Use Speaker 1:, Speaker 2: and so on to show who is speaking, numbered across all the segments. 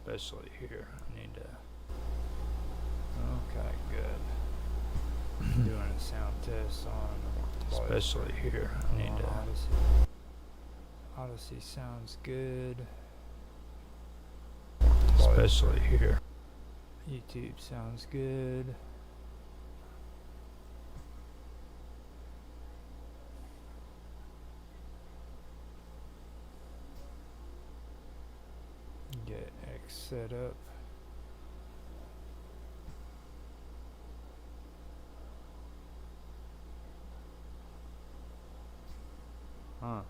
Speaker 1: especially here. I need to. Okay, good. Doing a sound test on, especially here. I need to. Odyssey sounds good, especially here. YouTube sounds good. Get X set up. Huh.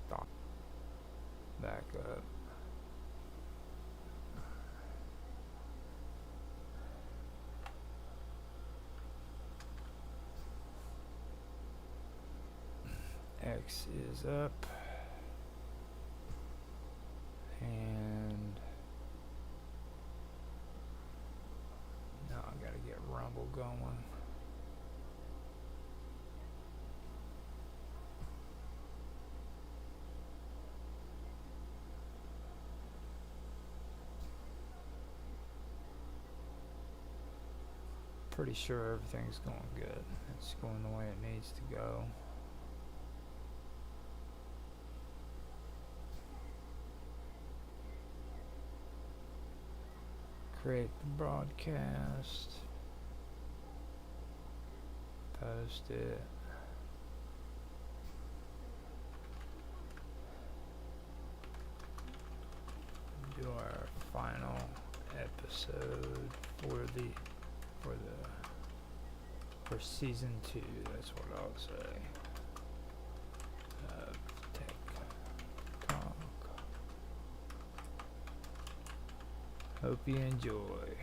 Speaker 1: Stop. Back up. X is up. And now I gotta get Rumble going. Pretty sure everything's going good. It's going the way it needs to go. Create the broadcast. Post it. Do our final episode for season 2. That's what I'll say. Tech Talk. Hope you enjoy.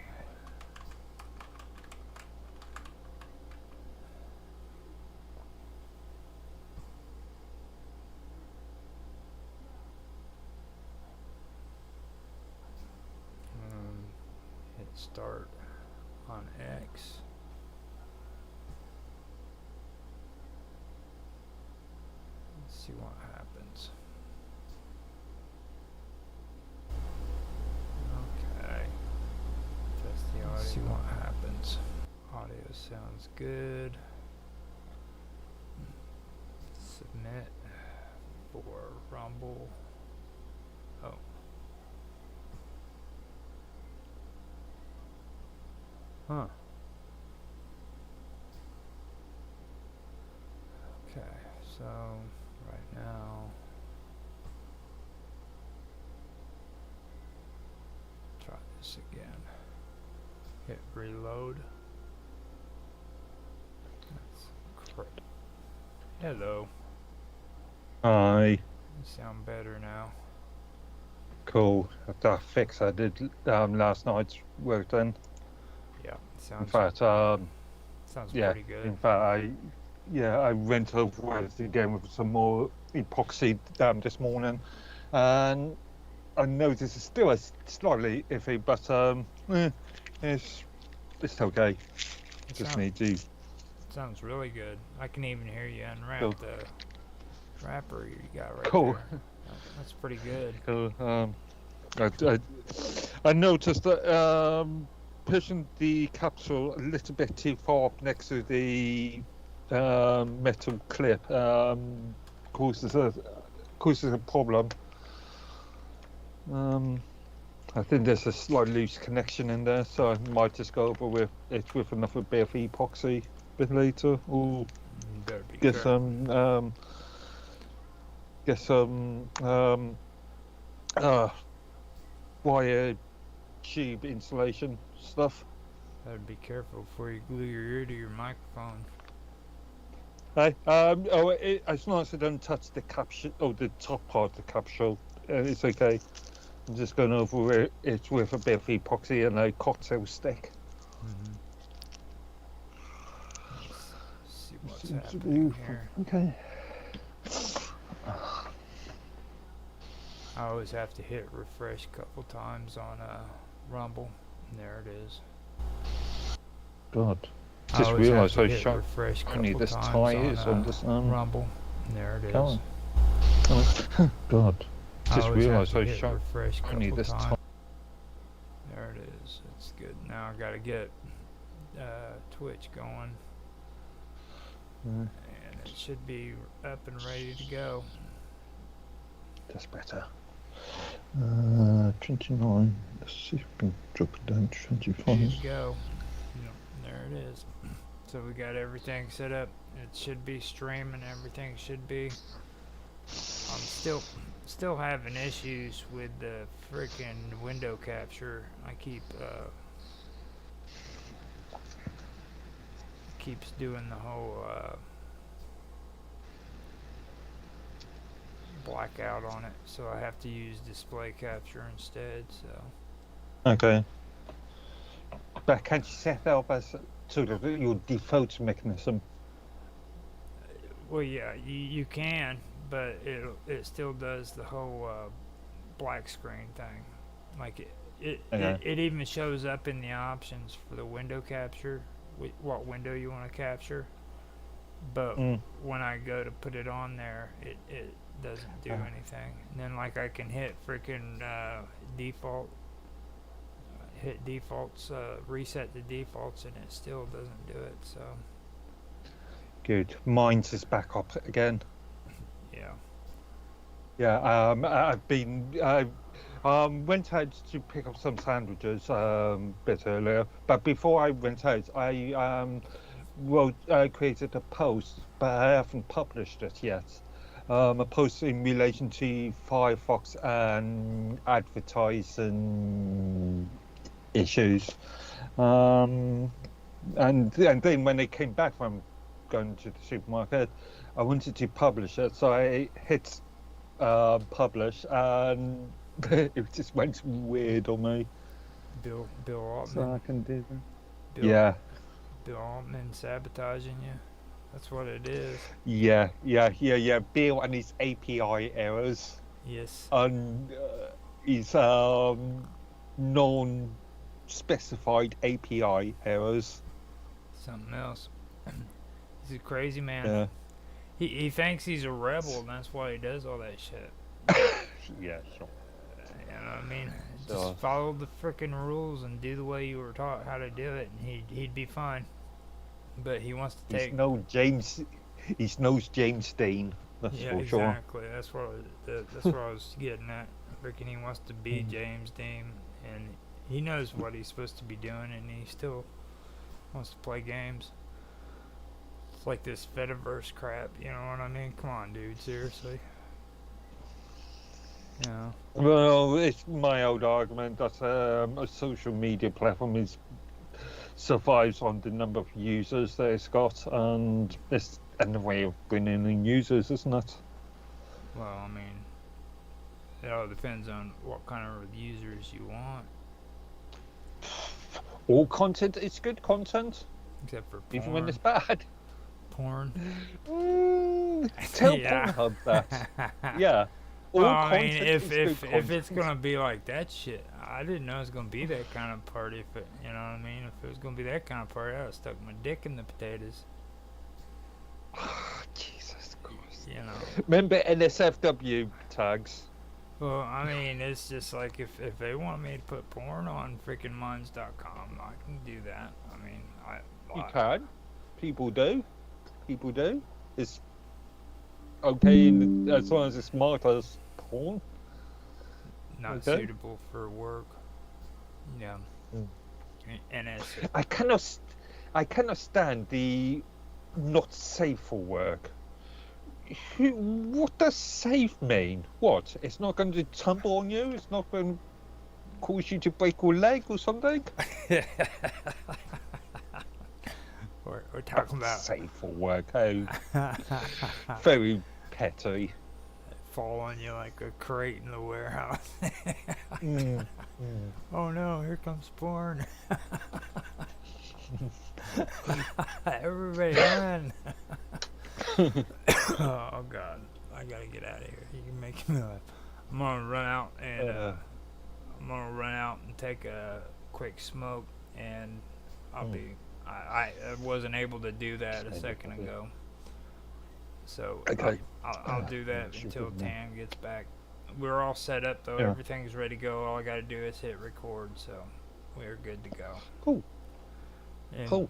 Speaker 1: Hit start on X. Let's see what happens. Okay. Test the audio. Let's see what happens. Audio sounds good. Submit for Rumble. Oh. Huh. Okay, so right now, try this again. Hit reload. That's correct. Hello.
Speaker 2: Hi.
Speaker 1: You sound better now.
Speaker 2: Cool. That fix I did last night's worked in.
Speaker 1: Yeah, sounds.
Speaker 2: In fact,
Speaker 1: sounds
Speaker 2: yeah.
Speaker 1: pretty good.
Speaker 2: In fact, I went over it again with some more epoxy this morning, and I noticed it's still a slightly iffy, but it's okay. Just need to.
Speaker 1: Sounds really good. I can even hear you unwrap
Speaker 2: Cool.
Speaker 1: the wrapper you got right
Speaker 2: Cool.
Speaker 1: there. That's pretty good.
Speaker 2: Cool. I noticed that pushing the capsule a little bit too far up next to the metal clip causes a problem. I think there's a slight loose connection in there, so I might just go over with it with another bit of epoxy a bit later, or get some wire tube insulation stuff.
Speaker 1: Better be careful before you glue your ear to your microphone.
Speaker 2: Hey, as long as I don't touch the capsule or the top part of the capsule, it's okay. I'm just going over it with a bit of epoxy and a cocktail stick.
Speaker 1: Mm-hmm. Let's see what's happening here.
Speaker 2: Okay.
Speaker 1: I always have to hit refresh a couple times on Rumble. And there it is.
Speaker 2: God.
Speaker 1: I
Speaker 2: Just
Speaker 1: always have
Speaker 2: realised
Speaker 1: to
Speaker 2: how
Speaker 1: hit
Speaker 2: sharp
Speaker 1: refresh a
Speaker 2: only
Speaker 1: couple
Speaker 2: this
Speaker 1: times
Speaker 2: tie
Speaker 1: on
Speaker 2: is on this
Speaker 1: Rumble. There it is.
Speaker 2: Come on. Oh, God.
Speaker 1: I
Speaker 2: Just
Speaker 1: always have
Speaker 2: realised
Speaker 1: to
Speaker 2: how
Speaker 1: hit
Speaker 2: sharp
Speaker 1: refresh a
Speaker 2: only
Speaker 1: couple
Speaker 2: this
Speaker 1: times.
Speaker 2: tie.
Speaker 1: There it is. It's good. Now I gotta get Twitch going,
Speaker 2: Mm,
Speaker 1: and it should be up and ready to go.
Speaker 2: that's better. 29. Let's see if we can drop it down to
Speaker 1: Ready
Speaker 2: 25.
Speaker 1: to go. Yep, there it is. So we got everything set up. It should be streaming. Everything should be. I'm still having issues with the freaking window capture. I keeps doing the whole blackout on it, so I have to use display capture instead. So
Speaker 2: Okay. But can't you set that up as sort of your default mechanism?
Speaker 1: well, yeah, you can, but it still does the whole black screen thing. Like
Speaker 2: Okay.
Speaker 1: it even shows up in the options for the window capture, what window you want to capture. But when I go to put it on there, it doesn't do anything. And then like I can hit freaking default, hit defaults, reset the defaults, and it still doesn't do it. So
Speaker 2: Good. Mine's is back up again.
Speaker 1: yeah.
Speaker 2: Yeah. I've been. I went out to pick up some sandwiches a bit earlier, but before I went out, I created a post, but I haven't published it yet. A post in relation to Firefox and advertising issues. And then when they came back from going to the supermarket, I wanted to publish it, so I hit publish, and it just went weird on me.
Speaker 1: Bill Altman.
Speaker 2: So I can do that.
Speaker 1: Bill Altman sabotaging you. That's what it is.
Speaker 2: Yeah. Bill and his API errors.
Speaker 1: Yes.
Speaker 2: And his non-specified API errors.
Speaker 1: Something else. He's a crazy man.
Speaker 2: Yeah.
Speaker 1: He thinks he's a rebel, and that's why he does all that shit.
Speaker 2: Yeah, sure.
Speaker 1: You know what I mean?
Speaker 2: So,
Speaker 1: Just follow the frickin' rules and do the way you were taught how to do it, and he'd be fine. But he wants to take.
Speaker 2: He's no James Dean. That's
Speaker 1: yeah,
Speaker 2: for sure.
Speaker 1: exactly. That's what I was getting at. Freaking, he wants to be James Dean, and he knows what he's supposed to be doing, and he still wants to play games. It's like this Fediverse crap. You know what I mean? Come on, dude. Seriously. Yeah.
Speaker 2: Well, it's my old argument that a social media platform survives on the number of users that it's got, and it's a way of bringing in users, isn't it?
Speaker 1: Well, I mean, it all depends on what kind of users you want.
Speaker 2: All content is good content,
Speaker 1: Except for porn.
Speaker 2: even when it's bad.
Speaker 1: Porn.
Speaker 2: Tell
Speaker 1: Yeah.
Speaker 2: Pornhub that. Yeah. All
Speaker 1: Well, I mean,
Speaker 2: content
Speaker 1: if
Speaker 2: is good
Speaker 1: if
Speaker 2: content.
Speaker 1: it's gonna be like that shit, I didn't know it was gonna be that kind of party. If it, you know what I mean, if it was gonna be that kind of party, I would have stuck my dick in the potatoes.
Speaker 2: Jesus Christ.
Speaker 1: You know.
Speaker 2: Remember NSFW tags?
Speaker 1: Well, I mean, it's just like if they want me to put porn on freaking minds.com, I can do that. I mean,
Speaker 2: You can. People do. It's okay as long as it's marked as porn.
Speaker 1: not
Speaker 2: Okay.
Speaker 1: suitable for work. Yeah. And it's
Speaker 2: I cannot stand the not safe for work. What does safe mean? What? It's not going to tumble on you? It's not going to cause you to break your leg or something?
Speaker 1: we're talking about
Speaker 2: safe for work. Oh, very petty.
Speaker 1: fall on you like a crate in the warehouse. Oh no, here comes porn. Everybody run. Oh god, I gotta get out of here. You can make me laugh. I'm gonna run out and take a quick smoke, and I'll I wasn't able to do that a second ago. So
Speaker 2: Okay.
Speaker 1: I'll do that until Tam gets back. We're all set up though.
Speaker 2: Yeah.
Speaker 1: Everything's ready to go. All I got to do is hit record. So we're good to go.
Speaker 2: Cool.
Speaker 1: And
Speaker 2: Cool.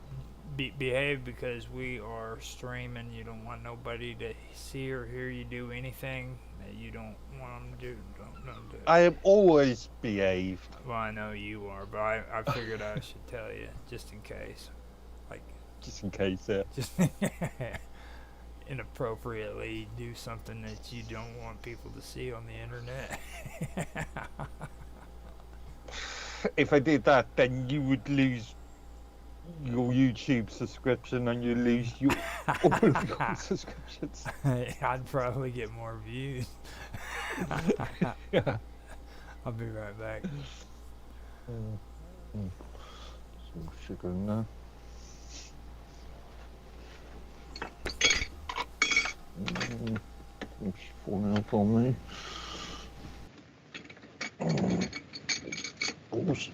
Speaker 1: behave because we are streaming. You don't want nobody to see or hear you do anything that you don't want them to do. Don't do it.
Speaker 2: I am always behaved.
Speaker 1: Well, I know you are, but I figured I should tell you just in case. Like,
Speaker 2: Just in case, yeah.
Speaker 1: just inappropriately do something that you don't want people to see on the internet.
Speaker 2: If I did that, then you would lose your YouTube subscription and you lose your all of your subscriptions.
Speaker 1: I'd probably get more views.
Speaker 2: Yeah.
Speaker 1: I'll be right back.
Speaker 2: Some sugar in there. It's falling off on me. Balls.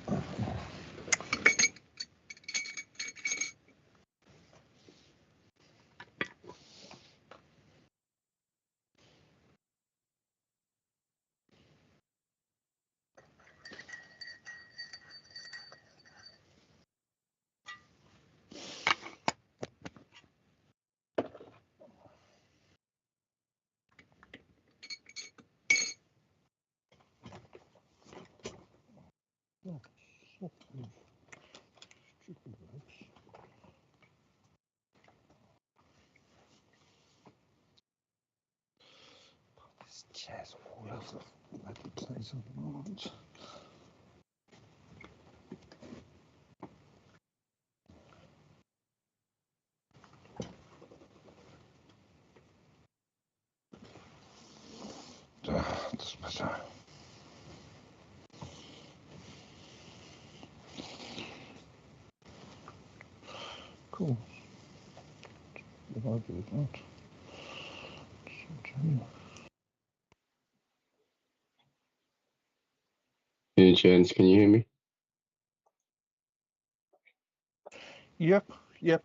Speaker 2: This chair's all over the bloody place at the moment. That's better. Cool. What do I do with that?
Speaker 3: Hey, Chance, can you hear me?
Speaker 2: Yep.
Speaker 3: Hey,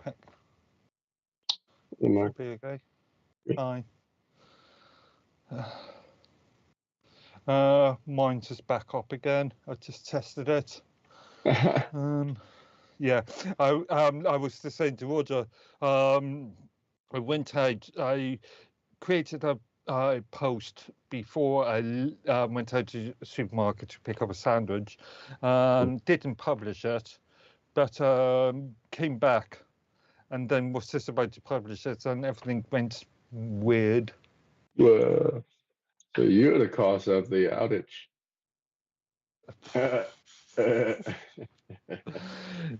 Speaker 3: Mark.
Speaker 2: Be okay.
Speaker 3: Great.
Speaker 2: Fine. Mine's just back up again. I just tested it. Yeah, I was just saying to Roger, I went out, I created a post before I went out to the supermarket to pick up a sandwich, didn't publish it, but came back and then was just about to publish it and everything went weird.
Speaker 3: Well, so you're the cause of the outage.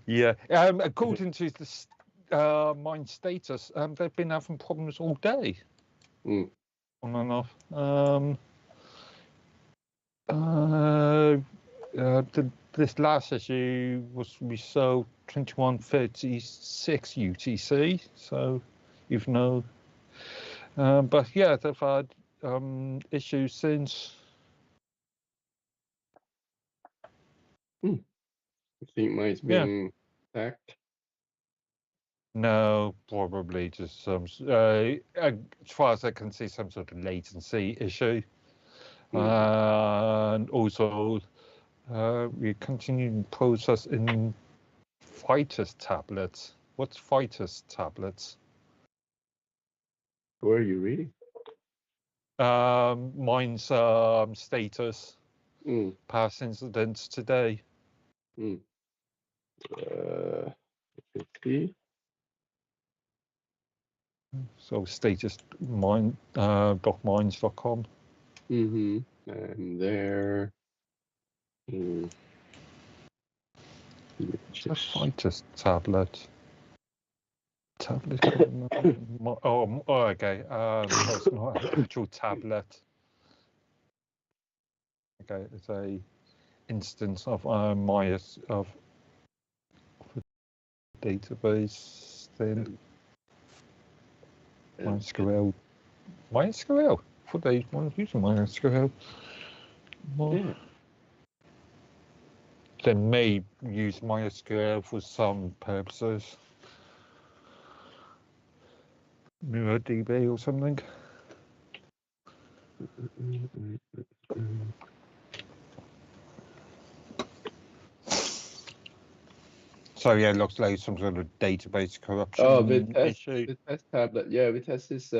Speaker 2: Yeah, according to the mine status, they've been having problems all day.
Speaker 3: Mm.
Speaker 2: On and off. This last issue we sold 2136 UTC, so even though, but yeah, they've had issues since.
Speaker 3: I think mine's being hacked.
Speaker 2: No, probably just some, as far as I can see, some sort of latency issue. And also, we continue to process in Fighters tablets. What's Fighters tablets?
Speaker 3: Where are you reading?
Speaker 2: Mine's status. Past incidents today.
Speaker 3: 50.
Speaker 2: So status mine .mines.com.
Speaker 3: And there.
Speaker 2: Just Fighters tablet. Tablet. Okay. It's not an actual tablet. Okay, it's a instance of of database thing. MySQL. MySQL. For they want using MySQL.
Speaker 3: Yeah.
Speaker 2: They may use MySQL for some purposes. MirrorDB or something. So yeah, it looks like some sort of database corruption issue.
Speaker 3: Vitesse tablet. Yeah, Vitesse is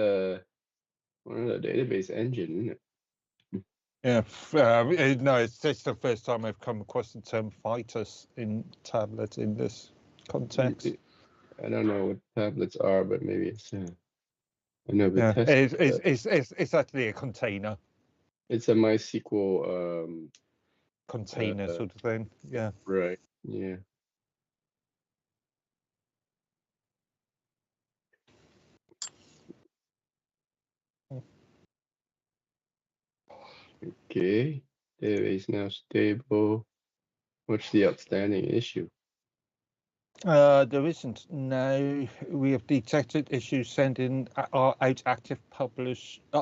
Speaker 3: one of the database engine, isn't it?
Speaker 2: Yeah, no, it's the first time I've come across the term Vitus in tablet in this context.
Speaker 3: I don't know what tablets are, but maybe it's. I know
Speaker 2: Yeah,
Speaker 3: Vitesse.
Speaker 2: it's actually a container.
Speaker 3: It's a MySQL
Speaker 2: Container sort of thing. Yeah.
Speaker 3: Right. Yeah. Okay. Database now stable. What's the outstanding issue?
Speaker 2: There isn't. No, we have detected issues sending out active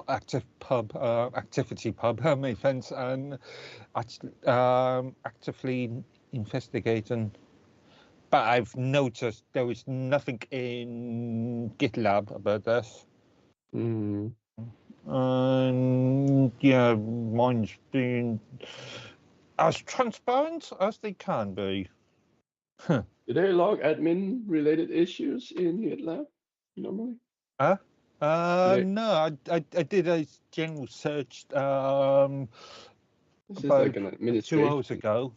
Speaker 2: activity pub events and actively investigating. But I've noticed there is nothing in GitLab about this.
Speaker 3: Mm.
Speaker 2: And yeah, mine's been as transparent as they can be.
Speaker 3: Do they log admin related issues in GitLab normally?
Speaker 2: No, I did a general search
Speaker 3: This is
Speaker 2: about
Speaker 3: like an
Speaker 2: 2
Speaker 3: administration.
Speaker 2: hours ago.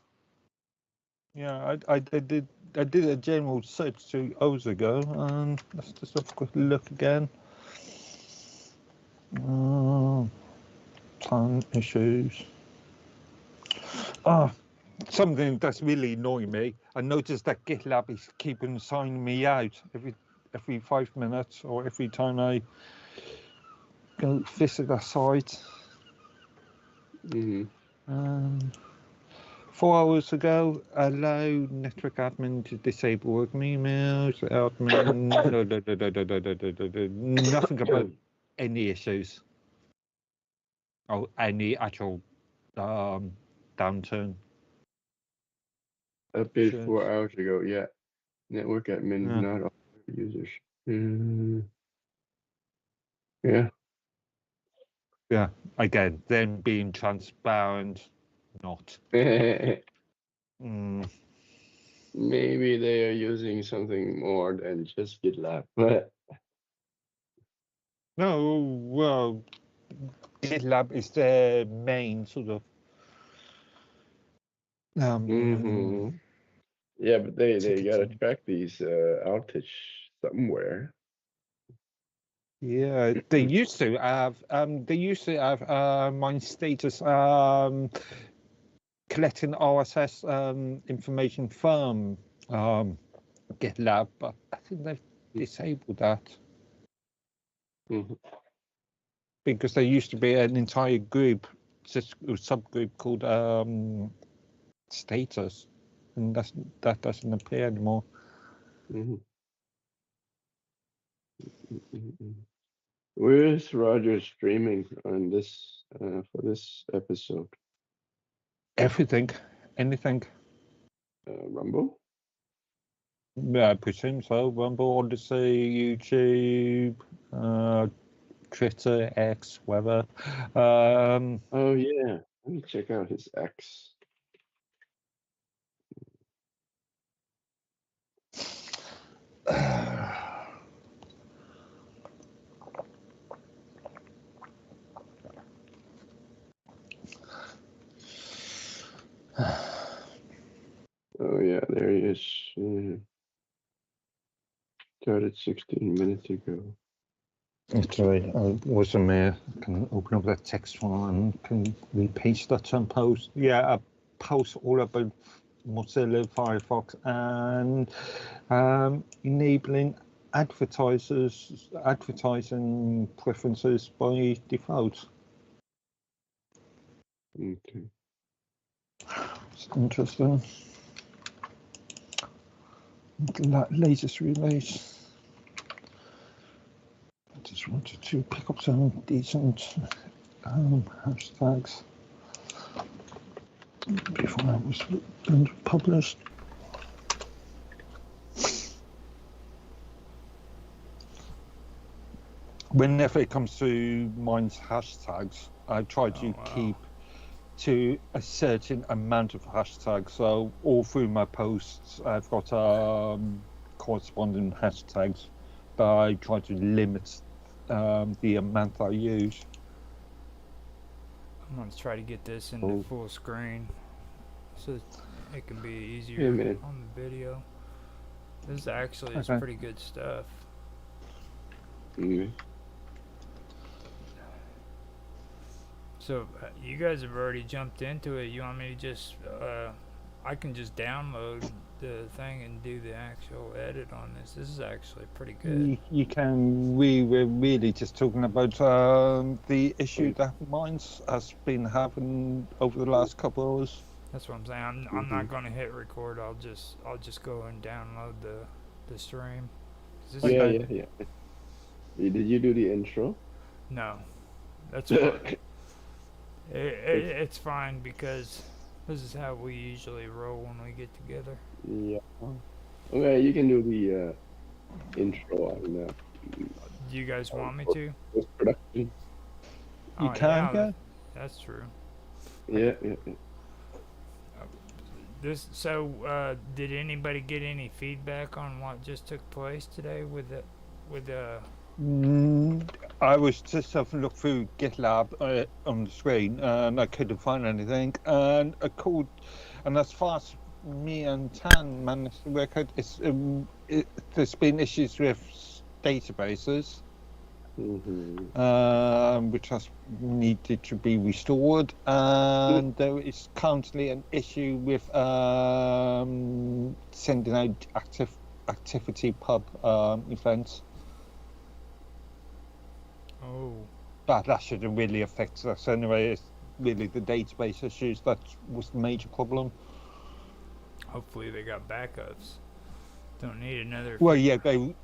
Speaker 2: Yeah, I did a general search 2 hours ago, and let's just have a quick look again. 10 issues. Something that's really annoying me. I noticed that GitLab is keeping signing me out every 5 minutes or every time I go visit a site. 4 hours ago, allow network admin to disable work emails. Admin, nothing about any issues or any actual downturn.
Speaker 3: Update 4 hours ago. Yeah. Network admin, not all users. Yeah.
Speaker 2: Yeah. Again, them being transparent, not.
Speaker 3: Maybe they are using something more than just GitLab.
Speaker 2: No, well, GitLab is their main sort of.
Speaker 3: Yeah, but they gotta track these outage somewhere.
Speaker 2: Yeah, they used to have mine status collecting RSS information from GitLab, but I think they've disabled that. Because there used to be an entire group, just a subgroup called status, and that doesn't appear anymore.
Speaker 3: Where's Roger streaming on this for this episode?
Speaker 2: Everything, anything.
Speaker 3: Rumble?
Speaker 2: Yeah, I presume so. Rumble, Odyssey, YouTube, Twitter, X, whatever.
Speaker 3: Oh yeah, let me check out his X. Oh yeah, there he is. Started 16 minutes ago.
Speaker 2: Okay, wasn't there. I can open up that text file and can repaste that and post. Yeah, a post all about Mozilla Firefox and enabling advertising preferences by default.
Speaker 3: Okay.
Speaker 2: It's interesting. Latest release. I just wanted to pick up some decent hashtags before I was published. whenever it comes to mine's hashtags, I try to keep to a certain amount of hashtags. So all through my posts, I've got corresponding hashtags, but I try to limit the amount I use.
Speaker 1: I'm gonna try to get this into full screen so it can be easier on the video. This actually is pretty good stuff.
Speaker 3: Mm.
Speaker 1: So you guys have already jumped into it. You want me to just I can just download the thing and do the actual edit on this. This is actually pretty good.
Speaker 2: You can. We were really just talking about the issue that Minds has been having over the last couple of hours.
Speaker 1: That's what I'm saying. I'm not going to hit record. I'll just go and download the stream.
Speaker 3: Yeah. Did you do the intro?
Speaker 1: No, that's fine. It's fine because this is how we usually roll when we get together.
Speaker 3: Yeah. Okay, you can do the intro on
Speaker 1: Do you guys want me to?
Speaker 3: Post-production.
Speaker 2: You can, yeah.
Speaker 1: That's true.
Speaker 3: Yeah.
Speaker 1: Did anybody get any feedback on what just took place today with
Speaker 2: I was just having a look through GitLab on the screen, and I couldn't find anything. And I called, and as far as me and Tan managed to work out, there's been issues with databases, which has needed to be restored, and there is currently an issue with sending out activity pub events.
Speaker 1: Oh.
Speaker 2: But that shouldn't really affect us anyway. It's really the database issues that was the major problem.
Speaker 1: Hopefully they got backups. Don't need another.
Speaker 2: Well, yeah, they're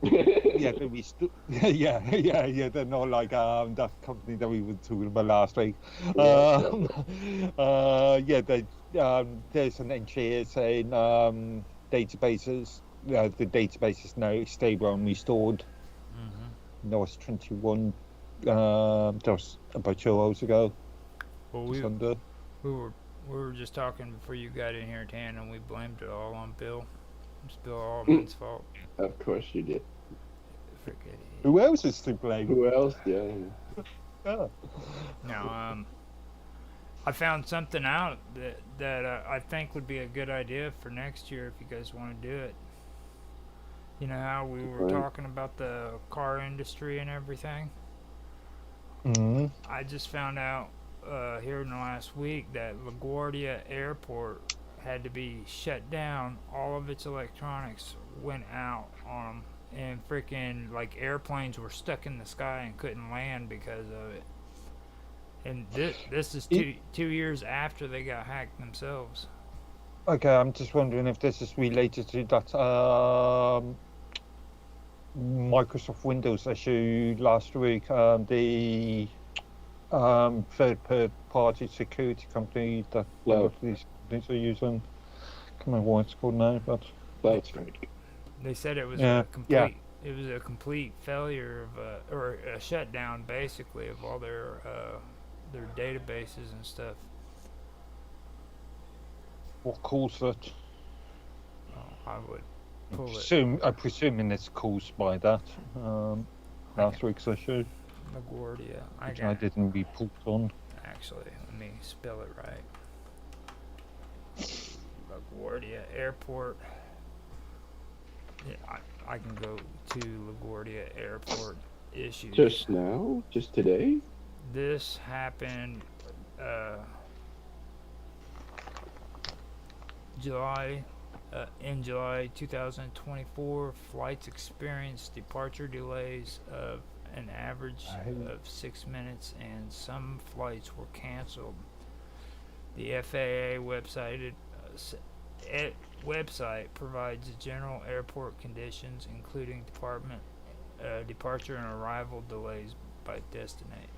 Speaker 2: not like that company that we were talking about last week. There's an entry here saying databases. The database is now stable and restored. That was 21. That was about 2 hours ago.
Speaker 1: Well, we were just talking before you got in here, Tan, and we blamed it all on Bill. It's Bill Allman's fault.
Speaker 3: Of course you did.
Speaker 2: Who else is to blame?
Speaker 3: Who else? Yeah.
Speaker 1: Now, I found something out that I think would be a good idea for next year if you guys want to do it. You know how we were talking about the car industry and everything? I just found out here in the last week that LaGuardia Airport had to be shut down. All of its electronics went out on them, and freaking like airplanes were stuck in the sky and couldn't land because of it. And this is two years after they got hacked themselves.
Speaker 2: Okay, I'm just wondering if this is related to that Microsoft Windows issue last week. The third-party security company that a lot of these companies are using. I can't remember what it's called now, but
Speaker 3: that's right.
Speaker 1: They said it was a complete. It was a complete failure of or a shutdown, basically, of all their databases and stuff.
Speaker 2: What caused it?
Speaker 1: Oh, I would pull
Speaker 2: I'm presuming it's caused by that last week's issue.
Speaker 1: LaGuardia.
Speaker 2: I didn't report on.
Speaker 1: Actually, let me spell it right. LaGuardia Airport. Yeah, I can go to LaGuardia Airport issues.
Speaker 3: Just now? Just today?
Speaker 1: This happened in July 2024. Flights experienced departure delays of an average of 6 minutes, and some flights were canceled. The FAA website provides general airport conditions, including departure and arrival delays by destination.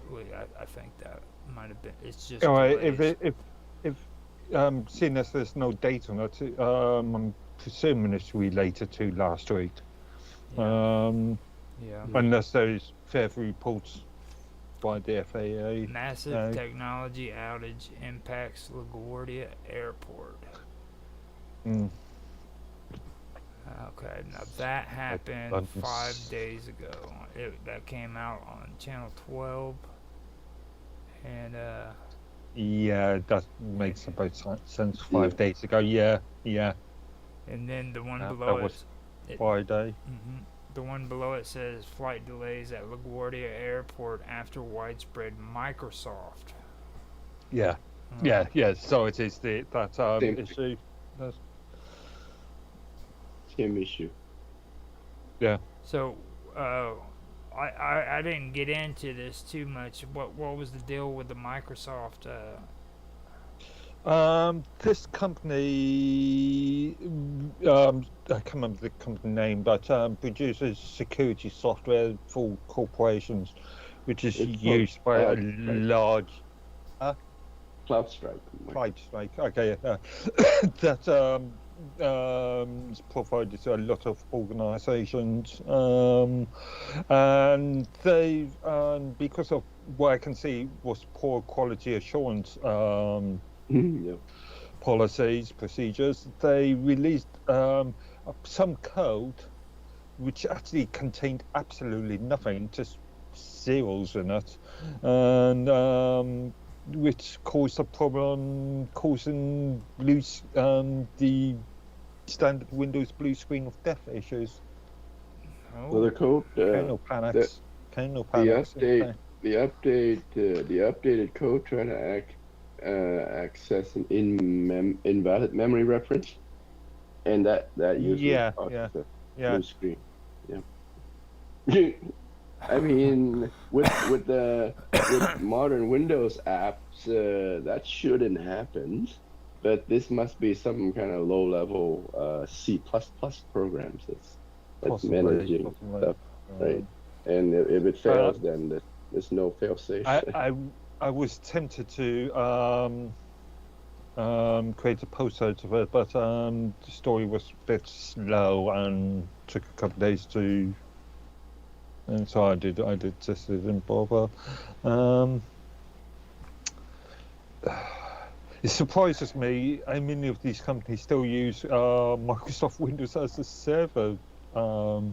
Speaker 1: I think that might have been. It's just.
Speaker 2: If seeing as there's no date on it, I'm presuming it's related to last week.
Speaker 1: Yeah.
Speaker 2: Unless there's further reports by the FAA.
Speaker 1: Massive technology outage impacts LaGuardia Airport.
Speaker 2: Mm.
Speaker 1: Okay, now that happened
Speaker 2: Buttons.
Speaker 1: 5 days ago. That came out on Channel 12, and
Speaker 2: Yeah, that makes about sense. 5 days ago. Yeah.
Speaker 1: and then the one
Speaker 2: That
Speaker 1: below
Speaker 2: was
Speaker 1: it,
Speaker 2: Friday.
Speaker 1: the one below it says flight delays at LaGuardia Airport after widespread Microsoft.
Speaker 2: Yeah. Yeah. So it is that
Speaker 3: Same
Speaker 2: issue. That's,
Speaker 3: Same issue.
Speaker 2: yeah.
Speaker 1: So, I didn't get into this too much. What was the deal with the Microsoft?
Speaker 2: This company, I can't remember the company name, but produces security software for corporations, which is
Speaker 3: It's
Speaker 2: used by a
Speaker 3: CrowdStrike.
Speaker 2: large
Speaker 3: CrowdStrike.
Speaker 2: CrowdStrike. Okay, that is provided to a lot of organisations, and they, because of what I can see was poor quality assurance.
Speaker 3: Yep.
Speaker 2: Policies, procedures, they released some code which actually contained absolutely nothing, just zeros in it, and which caused a problem, causing the standard Windows blue screen of death issues.
Speaker 3: Well, the code,
Speaker 2: Kernel panics. Kernel panics.
Speaker 3: the updated code trying to access an invalid memory reference, and that usually causes a blue screen. Yeah. I mean, with modern Windows apps, that shouldn't happen. But this must be some kind of low-level C++ programs that's
Speaker 2: Possibly,
Speaker 3: managing stuff, right? And if it fails, then there's no fail-safe.
Speaker 2: I was tempted to create a post out of it, but the story was a bit slow and took a couple of days to, and so I just didn't bother. It surprises me how many of these companies still use Microsoft Windows as a server.
Speaker 1: Well,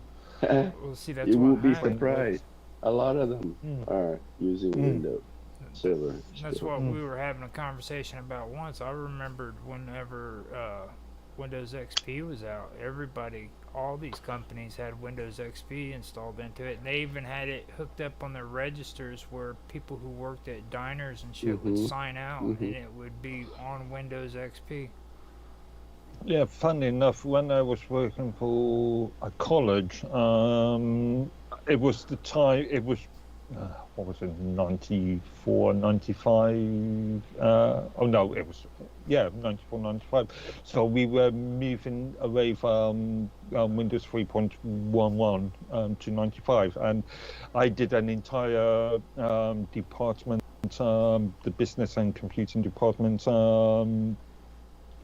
Speaker 1: see, that's
Speaker 3: You
Speaker 1: what
Speaker 3: will be
Speaker 1: happened.
Speaker 3: surprised. A lot of them are using Windows Server.
Speaker 1: That's
Speaker 3: still.
Speaker 1: what we were having a conversation about once. I remembered whenever Windows XP was out, all these companies had Windows XP installed into it, and they even had it hooked up on their registers where people who worked at diners and shit would sign out, and it would be on Windows XP.
Speaker 2: Yeah, funny enough, when I was working for a college, it was the time, it was, what was it, 94, 95? Oh no, it was, 94, 95. So we were moving away from Windows 3.11 to 95. And I did an entire department, the business and computing department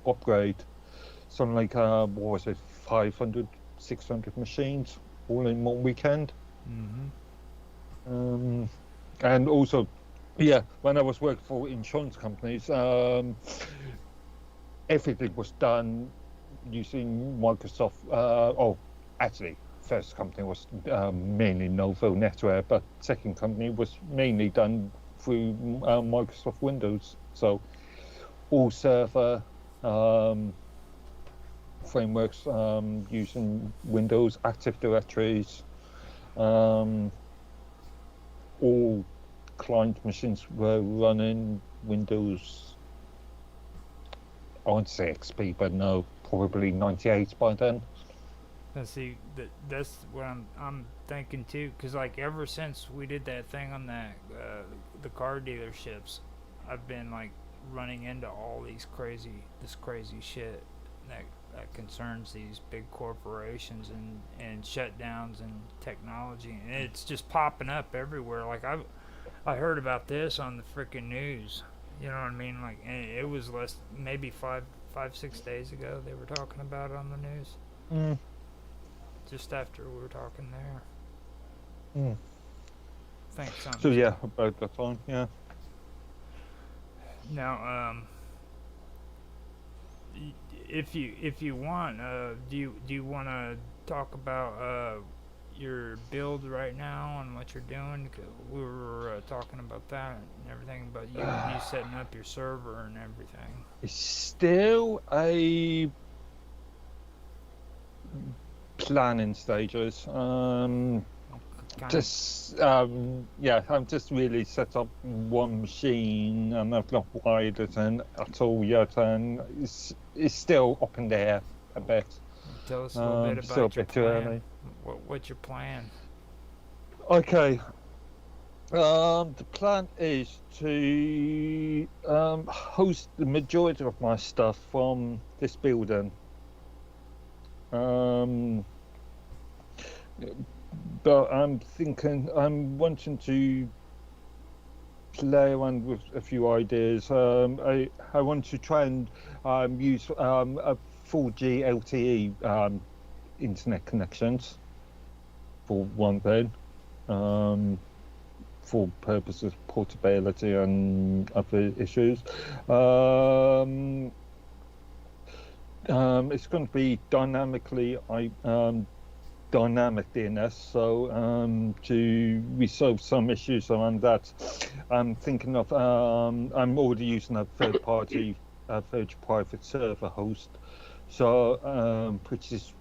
Speaker 2: upgrade. Something like, what was it, 500, 600 machines all in one weekend. And also, when I was working for insurance companies, everything was done using Microsoft. Actually, first company was mainly Novo Network, but second company was mainly done through Microsoft Windows. So all server frameworks using Windows, Active Directories, all client machines were running Windows, I won't say XP, but no, probably 98 by then.
Speaker 1: And see, that's what I'm thinking too, because like ever since we did that thing on that the car dealerships, I've been like running into all this crazy shit that concerns these big corporations and shutdowns and technology, and it's just popping up everywhere. Like I heard about this on the freaking news. You know what I mean? Like it was maybe 5-6 days ago they were talking about it on the news. Just after we were talking there. think something.
Speaker 2: So yeah, about that time, yeah.
Speaker 1: Now, if you want, do you want to talk about your build right now and what you're doing? 'Cause we were talking about that and everything, but you setting up your server and everything.
Speaker 2: It's still a planning stages. I've just really set up one machine and I've not wired it in at all yet, and it's still up in the air a bit.
Speaker 1: Tell us a little bit
Speaker 2: Still a
Speaker 1: about your
Speaker 2: bit too
Speaker 1: plan.
Speaker 2: early.
Speaker 1: What's your plan?
Speaker 2: Okay. The plan is to host the majority of my stuff from this building. But I'm wanting to play around with a few ideas. I want to try and use a 4G LTE internet connections for one thing, for purposes of portability and other issues. It's going to be dynamic DNS, so to resolve some issues around that, I'm thinking of I'm already using a third-party virtual private server host, so which is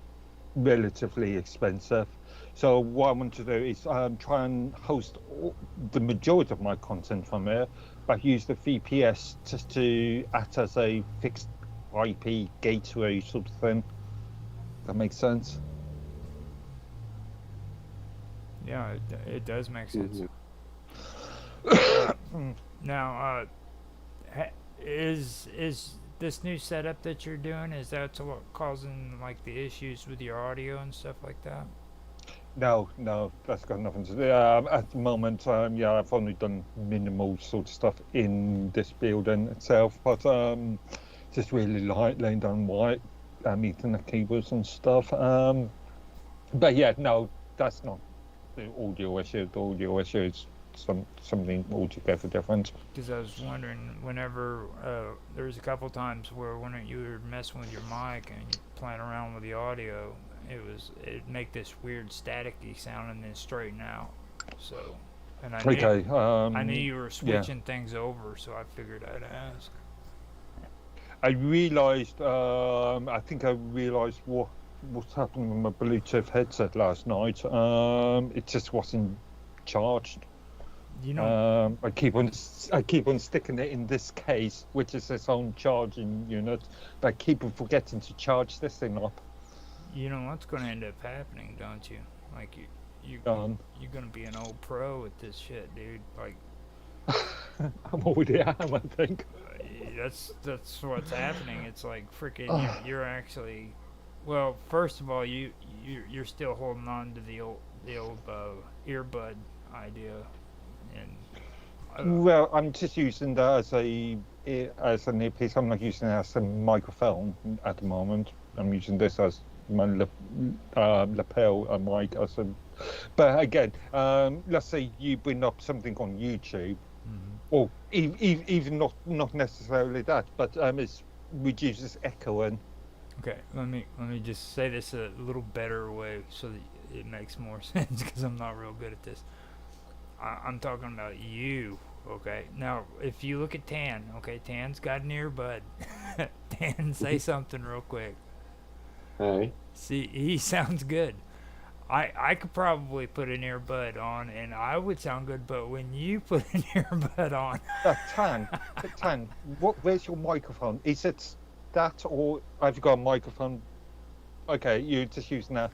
Speaker 2: relatively expensive. So what I want to do is try and host the majority of my content from here, but use the VPS just to act as a fixed IP gateway sort of thing. That makes sense.
Speaker 1: Yeah, it does make sense. Now, is this new setup that you're doing, is that what causing like the issues with your audio and stuff like that?
Speaker 2: No, that's got nothing to do. At the moment, I've only done minimal sort of stuff in this building itself, but just really like laying down white, Ethernet cables and stuff. But yeah, no, that's not the audio issue. The audio issue is something altogether different.
Speaker 1: Because I was wondering, whenever there was a couple times where when you were messing with your mic and you playing around with the audio, it'd make this weird staticky sound and then straighten out. So, and I knew you were switching things over, so I figured I'd ask.
Speaker 2: I realised, I think I realised what's happening with my Bluetooth headset last night. It just wasn't charged.
Speaker 1: You know,
Speaker 2: I keep on sticking it in this case, which is its own charging unit. But I keep on forgetting to charge this thing up.
Speaker 1: You know what's going to end up happening, don't you? Like you're going to be an old pro at this shit, dude. Like
Speaker 2: I'm already am, I think.
Speaker 1: That's what's happening. It's like freaking you're actually, well, first of all, you're still holding on to the old earbud idea, and
Speaker 2: well, I'm just using that as an earpiece. I'm not using it as a microphone at the moment. I'm using this as my lapel mic but again, let's say you bring up something on YouTube, or even not necessarily that, but it reduces echoing.
Speaker 1: Okay, let me just say this a little better way so that it makes more sense, because I'm not real good at this. I'm talking about you. Okay, now if you look at Tan, okay, Tan's got an earbud. Tan, say something real quick.
Speaker 3: Hi.
Speaker 1: See, he sounds good. I could probably put an earbud on and I would sound good, but when you put an earbud on...
Speaker 2: Tan, where's your microphone? Is it that, or have you got a microphone? Okay, you're just using that.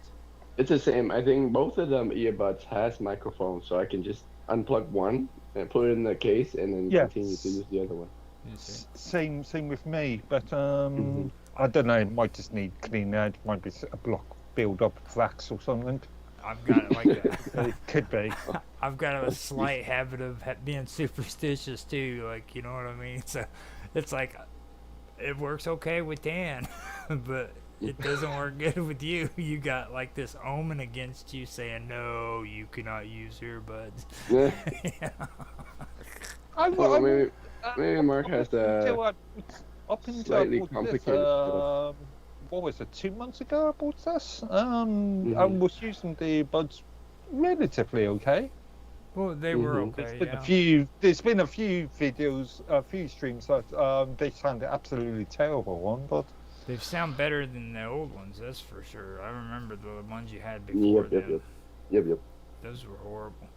Speaker 3: It's the same. I think both of them earbuds has microphones, so I can just unplug one and put it in the case and then continue to use the other one.
Speaker 2: Same with me, but I don't know, it might just need cleaning out. It might be a block build up cracks or something.
Speaker 1: I've got it like that.
Speaker 2: It could be.
Speaker 1: I've got a slight habit of being superstitious too, like, you know what I mean? So it's like, it works okay with Dan, but it doesn't work good with you. You got like this omen against you saying, no, you cannot use earbuds.
Speaker 3: Yeah.
Speaker 2: I,
Speaker 3: Well,
Speaker 2: I,
Speaker 3: maybe Mark has a
Speaker 2: up until I
Speaker 3: slightly
Speaker 2: bought this,
Speaker 3: complicated setup.
Speaker 2: what was it, 2 months ago I bought this? I
Speaker 3: Mm-hmm.
Speaker 2: was using the buds relatively okay.
Speaker 1: Well, they were
Speaker 3: Mm-hmm.
Speaker 1: okay,
Speaker 2: There's been a few videos, a few streams that they sounded absolutely terrible on, but
Speaker 1: They sound better than the old ones, that's for sure. I remember the ones you had before
Speaker 3: Yep, yep,
Speaker 1: them.
Speaker 3: yep. Yep, yep.
Speaker 1: Those were horrible.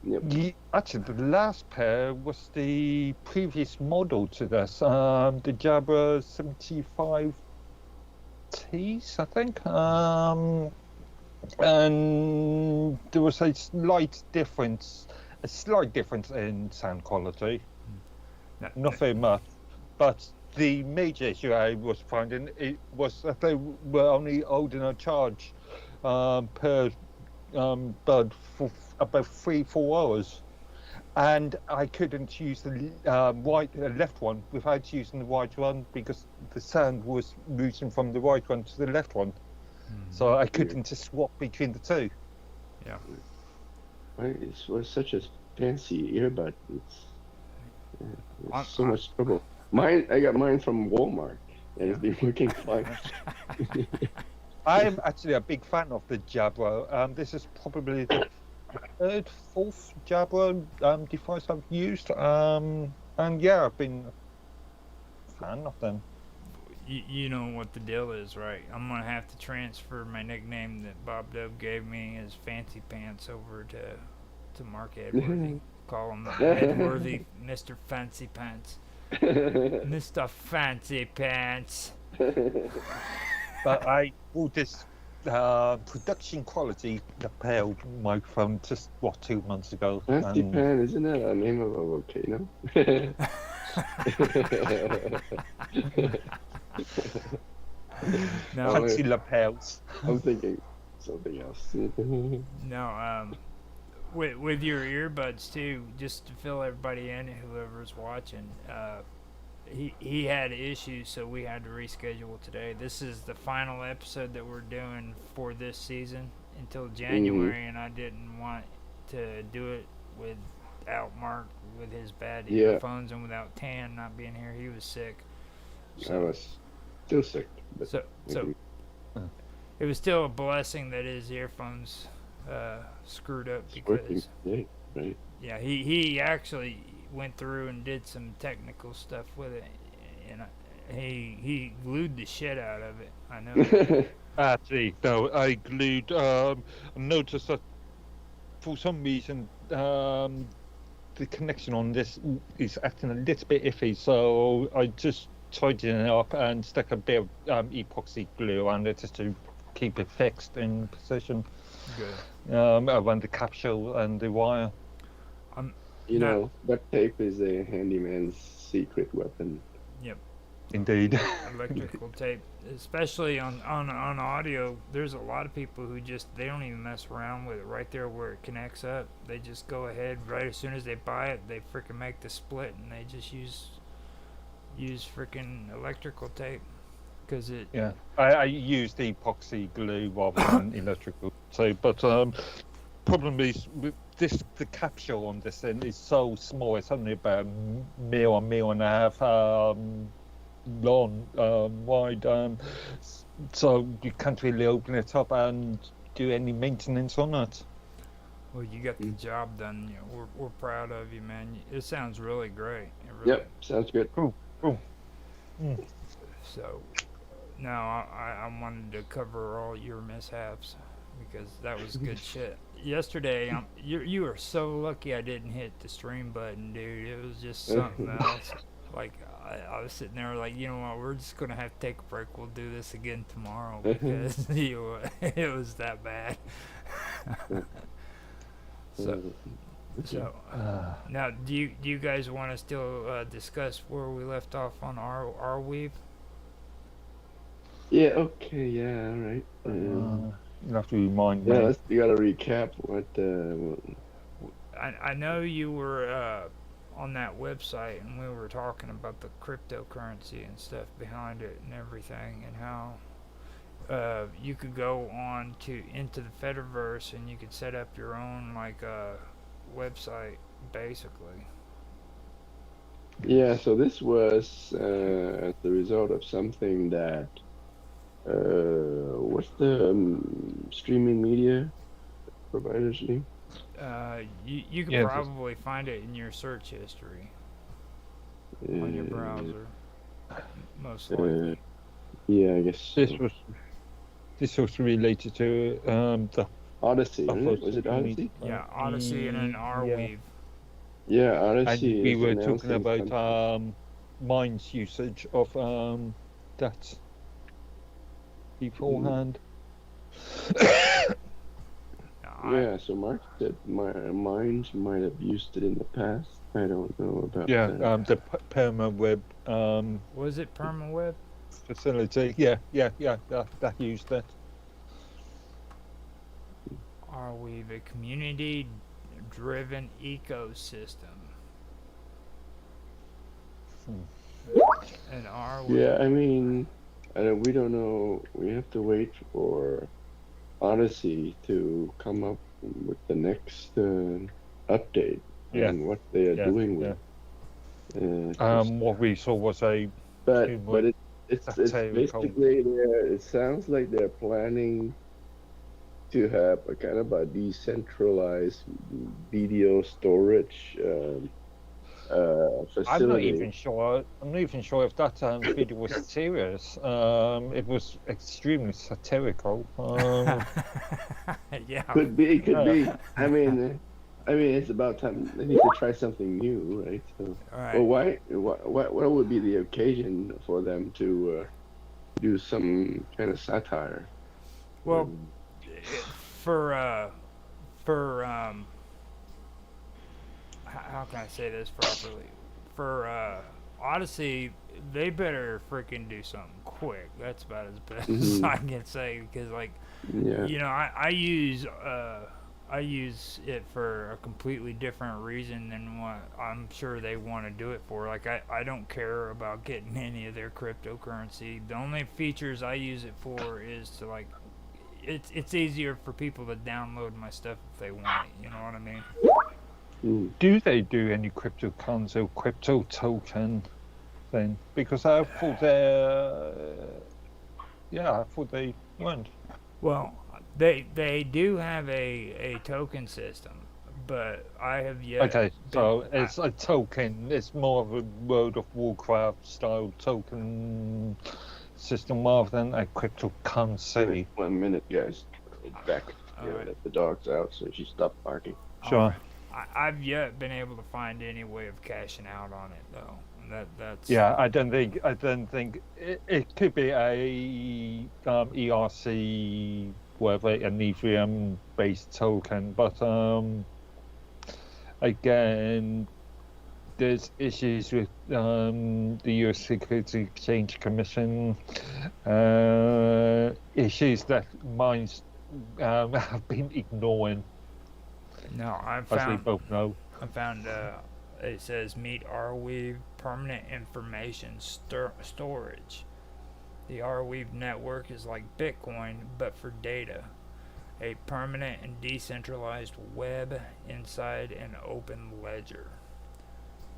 Speaker 3: Yep.
Speaker 2: actually the last pair was the previous model to this, the Jabra 75Ts, I think. And there was a slight difference in sound quality. Not very much, but the major issue I was finding it was that they were only holding a charge per bud for about 3-4 hours, and I couldn't use the left one without using the right one because the sound was moving from the right one to the left one. So I couldn't just swap between the two.
Speaker 1: Yeah.
Speaker 3: It was such a fancy earbud. It's so much trouble. I got mine from Walmart, and it's been working fine.
Speaker 2: I am actually a big fan of the Jabra. This is probably the fourth Jabra device I've used. And yeah, I've been a fan of them.
Speaker 1: You know what the deal is, right? I'm gonna have to transfer my nickname that Bob Dub gave me as Fancy Pants over to Mark Edworthy. Call him Edworthy, Mr. Fancy Pants, Mr. Fancy Pants.
Speaker 2: But I bought this production quality lapel microphone just 2 months ago.
Speaker 3: Fancy Pan, isn't that a name of a volcano?
Speaker 1: No,
Speaker 2: Fancy lapels.
Speaker 3: I'm thinking something else.
Speaker 1: No, with your earbuds too, just to fill everybody in, whoever's watching, he had issues, so we had to reschedule today. This is the final episode that we're doing for this season until January, and I didn't want to do it without Mark with his bad earphones and without Tan not being here. He was sick.
Speaker 3: So, I was still sick. But
Speaker 1: so it was still a blessing that his earphones screwed up because
Speaker 3: right.
Speaker 1: Yeah, he actually went through and did some technical stuff with it, and he glued the shit out of it. I know.
Speaker 2: Actually, no, I glued. I noticed that for some reason the connection on this is acting a little bit iffy, so I just tidied it up and stuck a bit of epoxy glue around it just to keep it fixed in position.
Speaker 1: Good.
Speaker 2: Around the capsule and the wire.
Speaker 3: You know, duct tape is a handyman's secret weapon.
Speaker 1: Yep.
Speaker 2: Indeed.
Speaker 1: Electrical tape, especially on audio. There's a lot of people who they don't even mess around with it. Right there where it connects up, they just go ahead right as soon as they buy it. They freaking make the split, and they just use freaking electrical tape because it.
Speaker 2: Yeah, I use the epoxy glue rather than electrical tape, but problem is with this, the capsule on this thing is so small. It's only about a mil and a half long, wide, so you can't really open it up and do any maintenance on it.
Speaker 1: Well, you got the job done. You know, we're proud of you, man. It sounds really great.
Speaker 3: Yep, sounds good.
Speaker 2: Cool.
Speaker 1: So now I wanted to cover all your mishaps because that was good shit. Yesterday, you were so lucky I didn't hit the stream button, dude. It was just something else. Like I was sitting there like, you know what, we're just gonna have to take a break. We'll do this again tomorrow because it was that bad. So now, do you guys want to still discuss where we left off on our weave?
Speaker 3: Yeah. Okay. Yeah. All right.
Speaker 2: You have to remind me.
Speaker 3: Yeah. You gotta recap what.
Speaker 1: I know you were on that website and we were talking about the cryptocurrency and stuff behind it and everything and how you could go on to into the Fediverse and you could set up your own like website basically.
Speaker 3: Yeah, so this was as the result of something that what's the streaming media provider's name?
Speaker 1: You could
Speaker 2: Yeah,
Speaker 1: probably find it in your search history on your
Speaker 3: Uh,
Speaker 1: browser, most
Speaker 3: uh,
Speaker 1: likely.
Speaker 3: yeah, I guess so.
Speaker 2: this was related to the
Speaker 3: Odyssey, isn't
Speaker 2: other
Speaker 3: it? Was it
Speaker 2: social media.
Speaker 3: Odyssey?
Speaker 1: Yeah, Odyssey and then
Speaker 2: Yeah,
Speaker 1: Arweave.
Speaker 3: Yeah,
Speaker 2: and
Speaker 3: Odyssey
Speaker 2: we
Speaker 3: is
Speaker 2: were talking
Speaker 3: announcing
Speaker 2: about
Speaker 3: something.
Speaker 2: Mind's usage of that
Speaker 3: Mm,
Speaker 2: beforehand.
Speaker 1: I
Speaker 3: yeah, so Mark said my Minds might have used it in the past. I don't know about
Speaker 2: Yeah,
Speaker 3: that.
Speaker 2: the perma web
Speaker 1: was it PermaWeb?
Speaker 2: facility. Yeah, that used it.
Speaker 1: Arweave, a community-driven ecosystem. And
Speaker 3: Yeah,
Speaker 1: Arweave.
Speaker 3: I mean, we don't know. We have to wait for Odyssey to come up with the next update
Speaker 2: Yeah,
Speaker 3: and what they are
Speaker 2: yeah,
Speaker 3: doing
Speaker 2: yeah.
Speaker 3: with. 'Cause-
Speaker 2: What we saw was a
Speaker 3: but it's
Speaker 2: satirical.
Speaker 3: basically it sounds like they're planning to have a kind of a decentralized video storage
Speaker 2: I'm not
Speaker 3: facility.
Speaker 2: even sure. I'm not even sure if that video was serious. It was extremely satirical.
Speaker 1: Yeah.
Speaker 3: Could be, could
Speaker 2: Yeah.
Speaker 3: be. I mean, it's about time they need to try something new, right? So,
Speaker 1: All
Speaker 3: well,
Speaker 1: right.
Speaker 3: what would be the occasion for them to do some kind of satire?
Speaker 1: Well,
Speaker 3: Um,
Speaker 1: for for how can I say this properly? For Odyssey, they better freaking do something quick. That's about as best as
Speaker 3: mhm,
Speaker 1: I can say because like
Speaker 3: yeah.
Speaker 1: I use it for a completely different reason than what I'm sure they want to do it for. Like I don't care about getting any of their cryptocurrency. The only features I use it for is to like it's easier for people to download my stuff if they want it. You know what I mean?
Speaker 3: Mm.
Speaker 2: Do they do any cryptocurrency or crypto token thing? Because I thought I thought they weren't.
Speaker 1: Well, they do have a token system, but I have yet
Speaker 2: Okay,
Speaker 1: been
Speaker 2: so it's a token. It's more of a World of Warcraft style token system rather than a cryptocurrency.
Speaker 3: 1 minute, guys. Back.
Speaker 1: all
Speaker 3: Yeah,
Speaker 1: right.
Speaker 3: let the dogs out so she stopped barking.
Speaker 1: All
Speaker 2: Sure.
Speaker 1: right. I've yet been able to find any way of cashing out on it though. And that's
Speaker 2: Yeah, I don't think it could be a ERC, whatever, an Ethereum based token, but again, there's issues with the US Securities Exchange Commission, issues that mines have been ignoring,
Speaker 1: no.
Speaker 2: as we both know.
Speaker 1: I found it says meet Arweave permanent information storage. The Arweave network is like Bitcoin but for data. A permanent and decentralized web inside an open ledger.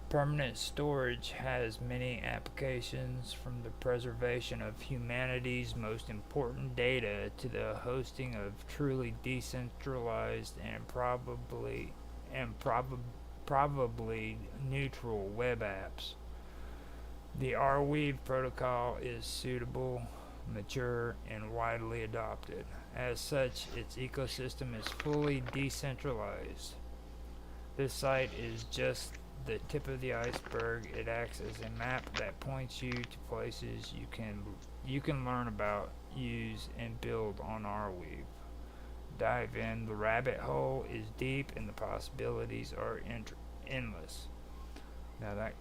Speaker 1: Permanent storage has many applications, from the preservation of humanity's most important data to the hosting of truly decentralized and probably neutral web apps. The Arweave protocol is suitable, mature, and widely adopted. As such, its ecosystem is fully decentralized. This site is just the tip of the iceberg. It acts as a map that points you to places you can learn about, use, and build on Arweave. Dive in. The rabbit hole is deep, and the possibilities are endless. Now that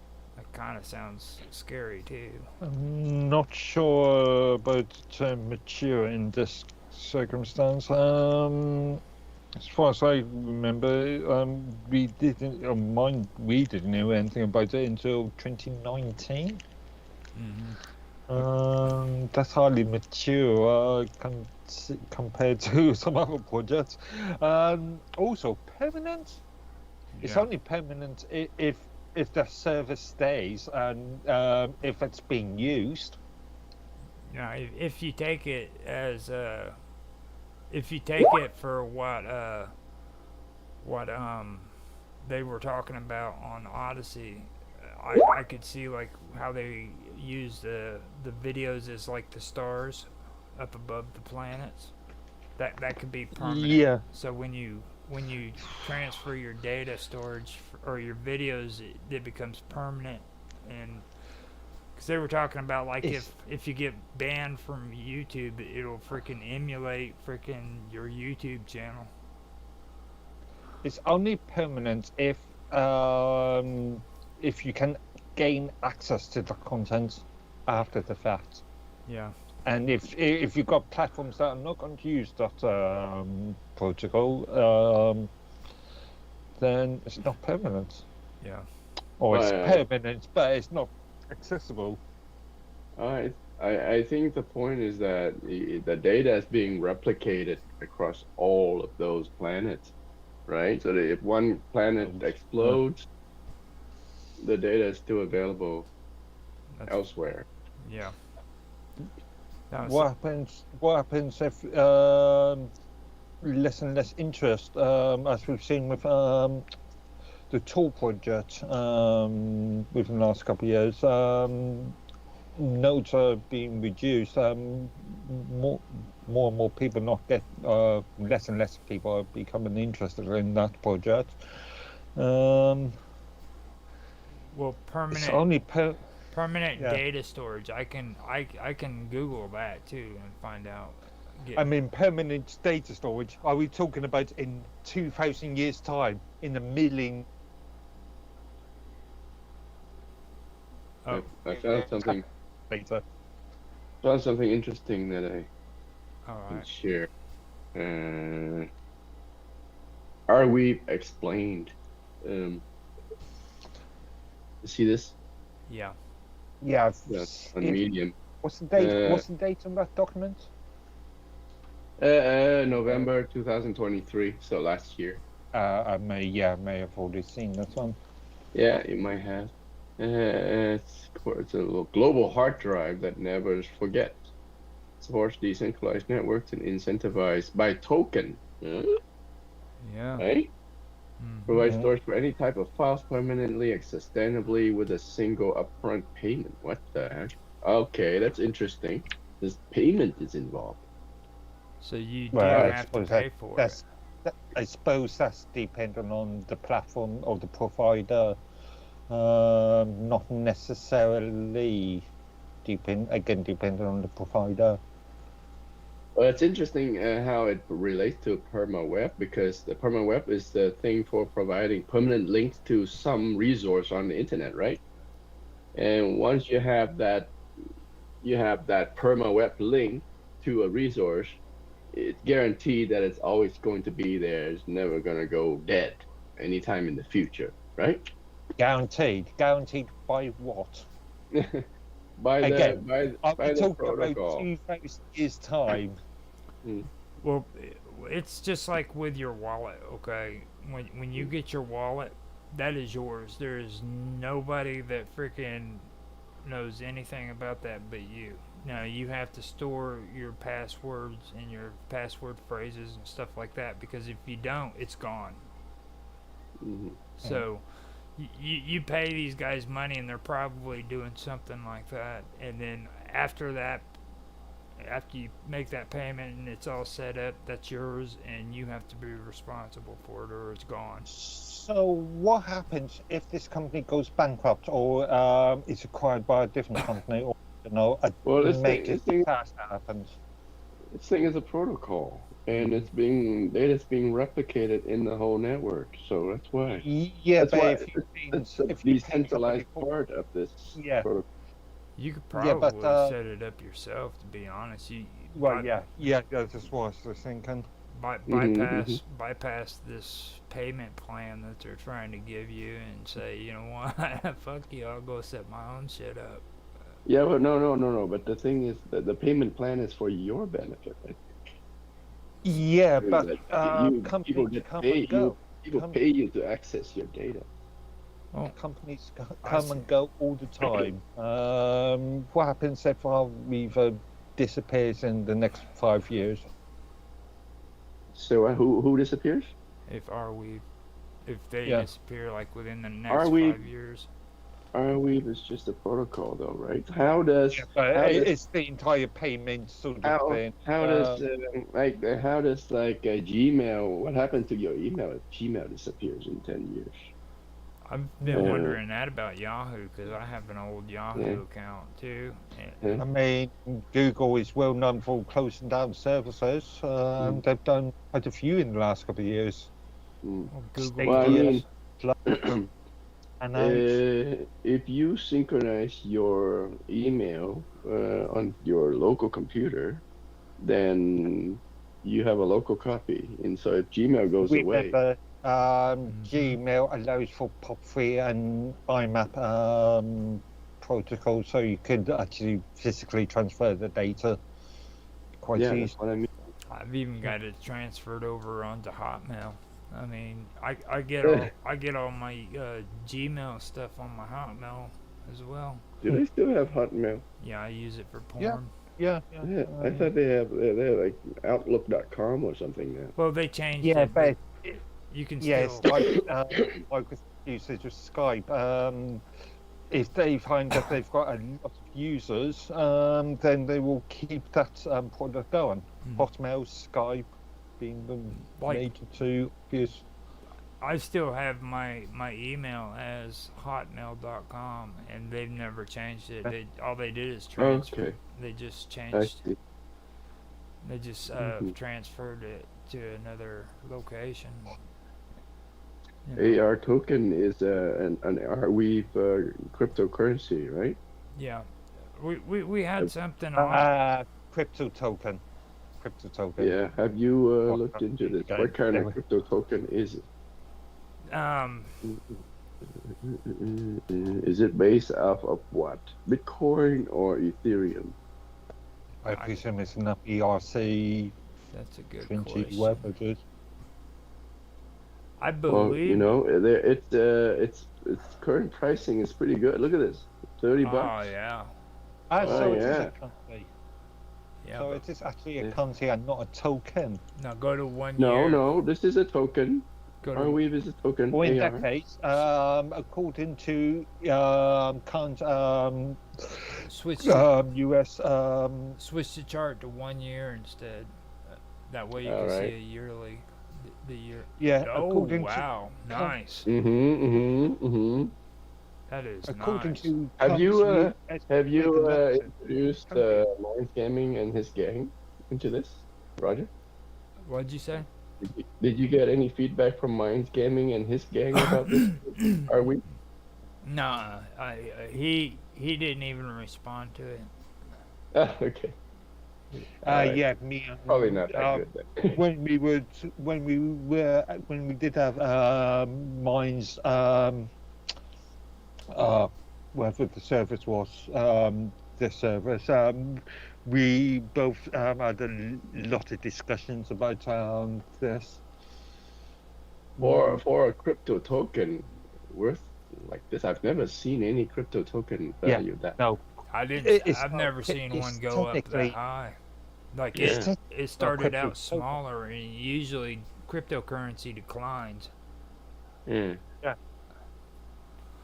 Speaker 1: kind of sounds scary too.
Speaker 2: I'm not sure about the term mature in this circumstance. As far as I remember, we didn't know anything about it until 2019.
Speaker 1: Mm-hmm.
Speaker 2: And that's highly mature compared to some other projects. Also, permanent. It's
Speaker 1: Yeah.
Speaker 2: only permanent if the service stays and if it's being used.
Speaker 1: Yeah. If you take it as if you take it for what they were talking about on Odyssey, I could see like how they use the videos as like the stars up above the planets. That could be permanent.
Speaker 2: Yeah.
Speaker 1: So when you transfer your data storage or your videos, it becomes permanent. And because they were talking about like
Speaker 2: It's
Speaker 1: if you get banned from YouTube, it'll freaking emulate freaking your YouTube channel.
Speaker 2: it's only permanent if you can gain access to the content after the fact.
Speaker 1: Yeah.
Speaker 2: And if you've got platforms that are not going to use that protocol, then it's not permanent.
Speaker 1: Yeah.
Speaker 2: Or it's
Speaker 3: I,
Speaker 2: permanent, but it's not accessible.
Speaker 3: I think the point is that the data is being replicated across all of those planets, right? So that if one planet explodes, the data is still available
Speaker 1: That's,
Speaker 3: elsewhere.
Speaker 1: yeah. That was-
Speaker 2: What happens if less and less interest, as we've seen with the tool project within the last couple of years, nodes are being reduced. More and more people not get, less and less people are becoming interested in that project.
Speaker 1: well,
Speaker 2: It's
Speaker 1: permanent
Speaker 2: only
Speaker 1: permanent
Speaker 2: yeah.
Speaker 1: data storage. I can Google that too and find out.
Speaker 2: I mean, permanent data storage. Are we talking about in 2,000 years' time, in a million?
Speaker 1: Oh,
Speaker 3: I found something
Speaker 2: Later.
Speaker 3: interesting that I
Speaker 1: all
Speaker 3: can
Speaker 1: right.
Speaker 3: share. Are we explained? You see this?
Speaker 1: Yeah.
Speaker 2: Yeah.
Speaker 3: Yes, on Medium.
Speaker 2: What's the date?
Speaker 3: Uh,
Speaker 2: What's the date on that document?
Speaker 3: November 2023, so last year.
Speaker 2: I may have already seen that one.
Speaker 3: Yeah, you might have. It's a little global hard drive that never forgets. Supports decentralized networks and incentivized by token. Huh?
Speaker 1: Yeah.
Speaker 3: Right?
Speaker 1: Mhm.
Speaker 3: Provides
Speaker 2: Yeah.
Speaker 3: storage for any type of files permanently and sustainably with a single upfront payment. What the heck? Okay, that's interesting. This payment is involved.
Speaker 1: So you do
Speaker 2: Well, I
Speaker 1: have to
Speaker 2: suppose
Speaker 1: pay for it.
Speaker 2: I suppose that's dependent on the platform or the provider, not necessarily dependent on the provider.
Speaker 3: Well, it's interesting how it relates to perma-web because the perma-web is the thing for providing permanent links to some resource on the internet, right? And once you have that perma-web link to a resource, it's guaranteed that it's always going to be there. It's never going to go dead anytime in the future, right?
Speaker 2: Guaranteed. Guaranteed by what?
Speaker 3: by
Speaker 2: Again, are we
Speaker 3: the
Speaker 2: talking about
Speaker 3: protocol.
Speaker 2: 2,000 years' time?
Speaker 1: Well, it's just like with your wallet, okay? When you get your wallet, that is yours. There is nobody that freaking knows anything about that but you. Now you have to store your passwords and your password phrases and stuff like that because if you don't, it's gone.
Speaker 3: Mm-hmm.
Speaker 1: So you pay these guys money and they're probably doing something like that, and then after that, after you make that payment and it's all set up, that's yours, and you have to be responsible for it or it's gone.
Speaker 2: So what happens if this company goes bankrupt or is acquired by a different company or a
Speaker 3: Well,
Speaker 2: major disaster happens?
Speaker 3: this thing is a protocol, and data's being replicated in the whole network. So that's why.
Speaker 2: Yeah,
Speaker 3: That's
Speaker 2: but
Speaker 3: why
Speaker 2: if you
Speaker 3: it's the
Speaker 2: if you
Speaker 3: decentralized part of this
Speaker 2: yeah,
Speaker 3: protocol.
Speaker 1: You could
Speaker 2: yeah, but
Speaker 1: probably set it up yourself, to be honest.
Speaker 2: well, yeah, that's what I was thinking.
Speaker 1: Bypass this payment plan that they're trying to give you and say, you know what, fuck you, I'll go set my own shit up.
Speaker 3: Yeah, well, no. But the thing is that the payment plan is for your benefit. Right?
Speaker 2: Yeah,
Speaker 3: I mean,
Speaker 2: but
Speaker 3: like people
Speaker 2: companies
Speaker 3: get
Speaker 2: come
Speaker 3: pay
Speaker 2: and
Speaker 3: you.
Speaker 2: go.
Speaker 3: People
Speaker 2: Com-
Speaker 3: pay you to access your data.
Speaker 1: Well,
Speaker 2: companies
Speaker 1: I
Speaker 2: come
Speaker 1: see.
Speaker 2: and go all the time. What happens if our Weaver disappears in the next 5 years?
Speaker 3: So who disappears?
Speaker 1: If are we, if they
Speaker 2: Yeah.
Speaker 1: disappear like within the
Speaker 3: Are
Speaker 1: next
Speaker 3: we?
Speaker 1: 5 years,
Speaker 3: Arweave is just a protocol, though, right?
Speaker 2: Yeah, but
Speaker 3: How does
Speaker 2: it's the entire payment sort of thing.
Speaker 3: how does Gmail? What happened to your email if Gmail disappears in 10 years?
Speaker 1: I've been
Speaker 3: Uh,
Speaker 1: wondering that about Yahoo because I have an old
Speaker 3: yeah,
Speaker 1: Yahoo account too.
Speaker 3: yeah.
Speaker 2: I mean, Google is well known for closing down services.
Speaker 3: Mm,
Speaker 2: They've done quite a few in the last couple of years.
Speaker 3: mm.
Speaker 1: Well, Google
Speaker 3: Well, I
Speaker 2: Stadia,
Speaker 3: mean,
Speaker 1: does.
Speaker 2: and out.
Speaker 3: if you synchronize your email on your local computer, then you have a local copy. And so if Gmail goes away,
Speaker 2: Remember,
Speaker 1: Hmm.
Speaker 2: Gmail allows for POP3 and IMAP protocol, so you could actually physically transfer the data quite
Speaker 3: yeah, that's
Speaker 2: easily.
Speaker 3: what I mean.
Speaker 1: I've even got it transferred over onto Hotmail. I mean, I get all my Gmail stuff on my Hotmail as well.
Speaker 3: Do they still have Hotmail?
Speaker 1: Yeah, I use it for
Speaker 2: Yeah,
Speaker 1: porn.
Speaker 2: yeah.
Speaker 3: Yeah, I thought they're like Outlook.com or something now.
Speaker 1: Well, they changed
Speaker 2: Yeah,
Speaker 1: it, but
Speaker 2: but
Speaker 1: you can
Speaker 2: yeah, it's
Speaker 1: still.
Speaker 2: like Microsoft usage of Skype. If they find that they've got a lot of users, then they will keep that product going.
Speaker 1: Mhm.
Speaker 2: Hotmail, Skype being the
Speaker 1: Like
Speaker 2: major two obvious.
Speaker 1: I still have my email as hotmail.com, and they've never changed it. All they did is transfer.
Speaker 3: Okay,
Speaker 1: They just
Speaker 3: I
Speaker 1: changed.
Speaker 3: see.
Speaker 1: They just
Speaker 3: Hmm.
Speaker 1: transferred it to another location. You know.
Speaker 3: AR token is an Arweave cryptocurrency, right?
Speaker 1: Yeah. We had something on.
Speaker 2: Crypto token. Crypto token.
Speaker 3: Yeah. Have you
Speaker 2: What
Speaker 3: looked into this?
Speaker 2: game?
Speaker 3: What kind of crypto token is it?
Speaker 1: Um.
Speaker 3: Is it based off of what? Bitcoin or Ethereum?
Speaker 2: I presume it's enough ERC
Speaker 1: That's a good
Speaker 2: 20,
Speaker 1: question.
Speaker 2: whatever it is.
Speaker 1: I
Speaker 3: Well,
Speaker 1: believe.
Speaker 3: its current pricing is pretty good. Look at this, $30.
Speaker 1: Oh yeah.
Speaker 2: So
Speaker 3: Oh,
Speaker 2: it is
Speaker 3: yeah.
Speaker 2: a currency.
Speaker 1: Yeah.
Speaker 2: So
Speaker 1: but
Speaker 2: it is actually a
Speaker 3: Yeah.
Speaker 2: currency and not a token.
Speaker 1: now go to 1
Speaker 3: No,
Speaker 1: year.
Speaker 3: no, this is a token.
Speaker 1: Go to.
Speaker 3: Arweave is a token.
Speaker 2: Well, in
Speaker 3: AR.
Speaker 2: that case, according to current
Speaker 1: Switch
Speaker 2: US
Speaker 1: switch the chart to 1 year instead. That way you
Speaker 3: All
Speaker 1: can see
Speaker 3: right.
Speaker 1: a yearly. The year.
Speaker 2: yeah,
Speaker 1: Oh
Speaker 2: according
Speaker 1: wow, nice. That is
Speaker 2: according
Speaker 1: nice.
Speaker 2: to
Speaker 3: Have you
Speaker 2: US
Speaker 3: have you
Speaker 2: Internet
Speaker 3: introduced
Speaker 2: country.
Speaker 3: Mind Gaming and his gang into this, Roger?
Speaker 1: What'd you say?
Speaker 3: Did you get any feedback from Mind Gaming and his gang about this? Are we?
Speaker 1: Nah, he didn't even respond to it.
Speaker 3: Ah, okay. Alright.
Speaker 2: Yeah, me and
Speaker 3: Probably not that good then.
Speaker 2: when we did have mines whatever the service was, this service, we both had a lot of discussions about this.
Speaker 3: For a crypto token worth like this, I've never seen any crypto token value that.
Speaker 2: No,
Speaker 1: I didn't.
Speaker 2: it's
Speaker 1: I've
Speaker 2: not-
Speaker 1: never seen
Speaker 2: it's
Speaker 1: one go up that
Speaker 2: technically-
Speaker 1: high. Like
Speaker 3: Yeah.
Speaker 1: it started
Speaker 2: crypto
Speaker 1: out
Speaker 2: token.
Speaker 1: smaller, and usually cryptocurrency declines.
Speaker 3: Yeah.